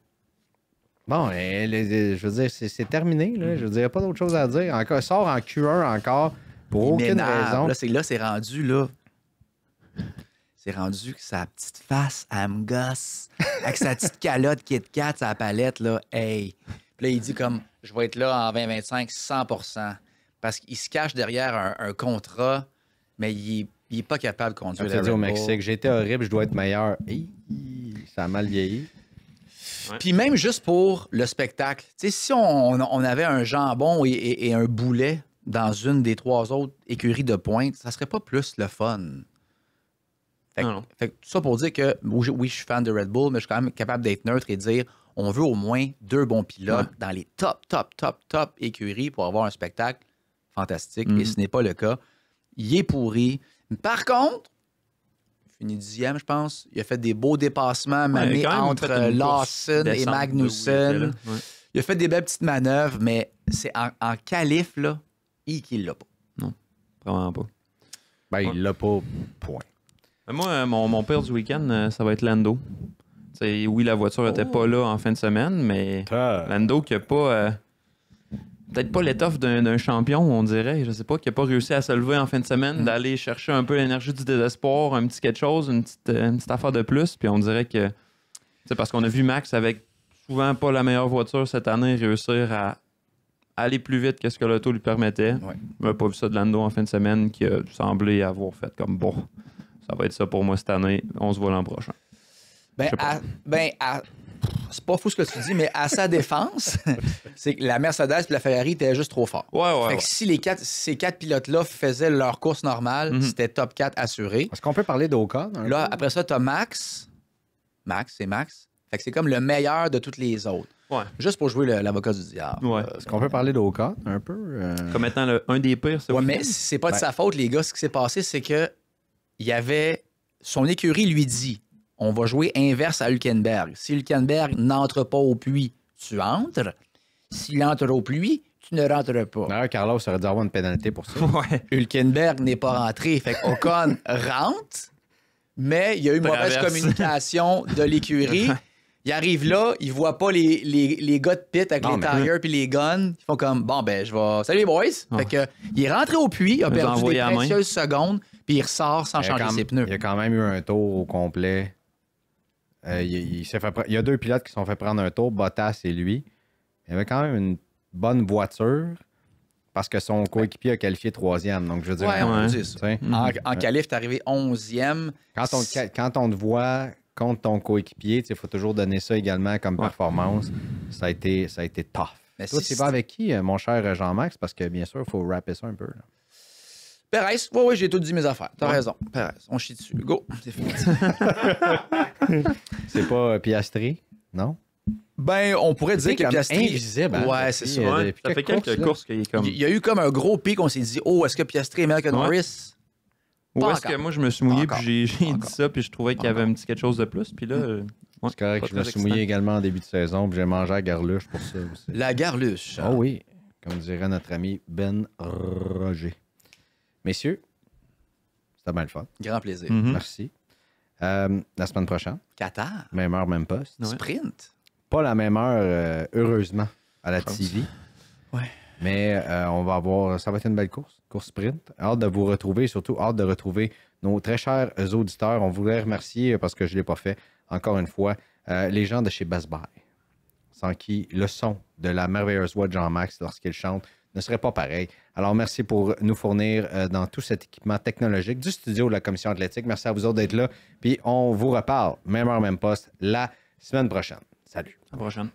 Bon, je veux dire, c'est terminé. Là. Je veux dire, il n'y a pas d'autre chose à dire. Encore, sort en Q1 encore pour il aucune m'énerve. raison. Là, c'est rendu, là. C'est rendu que sa petite face, elle me gosse. Avec sa petite calotte Kit Kat, sa palette, là. Hey. Puis là, il dit comme, je vais être là en 2025, 100%. Parce qu'il se cache derrière un contrat, mais il est pas capable de conduire Comme tu la as dit au Red Bull. Mexique, j'étais horrible, je dois être meilleur. Ça a mal vieilli. Puis même juste pour le spectacle, tu sais, si on avait un jambon et un boulet dans une des trois autres écuries de pointe, ça serait pas plus le fun. Non. Fait que tout ça pour dire que oui, je suis fan de Red Bull, mais je suis quand même capable d'être neutre et de dire on veut au moins deux bons pilotes dans les top écuries pour avoir un spectacle fantastique. Et ce n'est pas le cas. Il est pourri. Par contre, il finit 10e, je pense. Il a fait des beaux dépassements manés entre Lawson et Magnussen. Il a fait des belles petites manœuvres, mais c'est en qualif, là, qu'il l'a pas. Non, vraiment pas. Ben, il l'a pas, point. Moi, mon pire du week-end, ça va être Lando. T'sais, oui, la voiture n'était pas là en fin de semaine, mais Lando qui a pas... peut-être pas l'étoffe d'un champion, on dirait. Je sais pas, qui a pas réussi à se lever en fin de semaine, d'aller chercher un peu l'énergie du désespoir, un petit quelque chose, une petite affaire de plus. Puis on dirait que... parce qu'on a vu Max avec souvent pas la meilleure voiture cette année réussir à aller plus vite que ce que l'auto lui permettait. Ouais. On n'a pas vu ça de Lando en fin de semaine qui a semblé avoir fait comme bon. Ça va être ça pour moi cette année. On se voit l'an prochain. C'est pas fou ce que tu dis, mais à sa défense, c'est que la Mercedes et la Ferrari étaient juste trop forts. Ouais. Fait que si ces quatre pilotes-là faisaient leur course normale, c'était top 4 assuré. Est-ce qu'on peut parler d'Ocon? Là, après ça, t'as Max. Max. Fait que c'est comme le meilleur de toutes les autres. Ouais. Juste pour jouer l'avocat du diable. Ouais. Est-ce qu'on peut parler d'Ocon un peu? Comme étant un des pires, c'est Ouais, mais c'est pas de sa faute, les gars. Ce qui s'est passé, c'est que il y avait... Son écurie lui dit, on va jouer inverse à Hülkenberg. Si Hülkenberg n'entre pas au puits, tu entres. S'il entre au puits, tu ne rentres pas. D'ailleurs, Carlos aurait dû avoir une pénalité pour ça. Ouais. Hülkenberg n'est pas rentré. Fait qu'Ocon rentre, mais il y a eu mauvaise Traverse. communication de l'écurie. Il arrive là, il voit pas les gars de pit avec les tires puis les guns. Ils font comme, bon, ben, je vais... Salut les boys! Fait que, il est rentré au puits, il a Ils ont perdu des envoyé à la main. précieuses secondes, puis il ressort sans changer ses pneus. Il a quand même eu un tour au complet. Il y a deux pilotes qui se sont fait prendre un tour, Bottas et lui. Il avait quand même une bonne voiture. parce que son coéquipier a qualifié 3e. Donc, je veux dire, Ouais, on peut dire ça. tu sais, En qualif, t'es arrivé 11e. quand on te voit contre ton coéquipier, il faut toujours donner ça également comme performance. Ça a été tough. Mais Toi, si tu vas avec qui, mon cher Jean-Max? Parce que, bien sûr, il faut rapper ça un peu. Là. Perez, oui, j'ai tout dit mes affaires. T'as raison. Perez, on chie dessus. Go, c'est fini. C'est pas Piastri, non? Ben, on pourrait dire que comme Piastri... invisible. Hein, Ouais, depuis, c'est ça. Ouais, depuis ça fait quelques là. courses qu'il est comme. Il y a eu comme un gros pic, on s'est dit, oh, est-ce que Piastri est meilleur que Norris? Ou Pas est-ce que encore. moi, je me suis mouillé Pas puis j'ai encore. dit ça puis je trouvais qu'il y avait un petit quelque chose de plus. Puis là, ouais, C'est correct, pas je me très suis mouillé excitant. également en début de saison, puis j'ai mangé à garluche pour ça aussi. La garluche. Oh oui, comme dirait notre ami Ben Roger. Messieurs, c'était bien le fun. Grand plaisir. Merci. La semaine prochaine, Qatar. même heure, même poste. Ouais. Sprint. Pas la même heure, heureusement, à la TV. Ouais. Mais on va avoir, ça va être une belle course sprint. Hâte de vous retrouver, surtout hâte de retrouver nos très chers auditeurs. On voulait remercier, parce que je ne l'ai pas fait, encore une fois, les gens de chez Best Buy, sans qui le son de la merveilleuse voix de Jean-Max lorsqu'il chante ne serait pas pareil. Alors, merci pour nous fournir dans tout cet équipement technologique du studio de la Commission athlétique. Merci à vous autres d'être là. Puis, on vous reparle, même heure, même poste, la semaine prochaine. Salut. À la prochaine.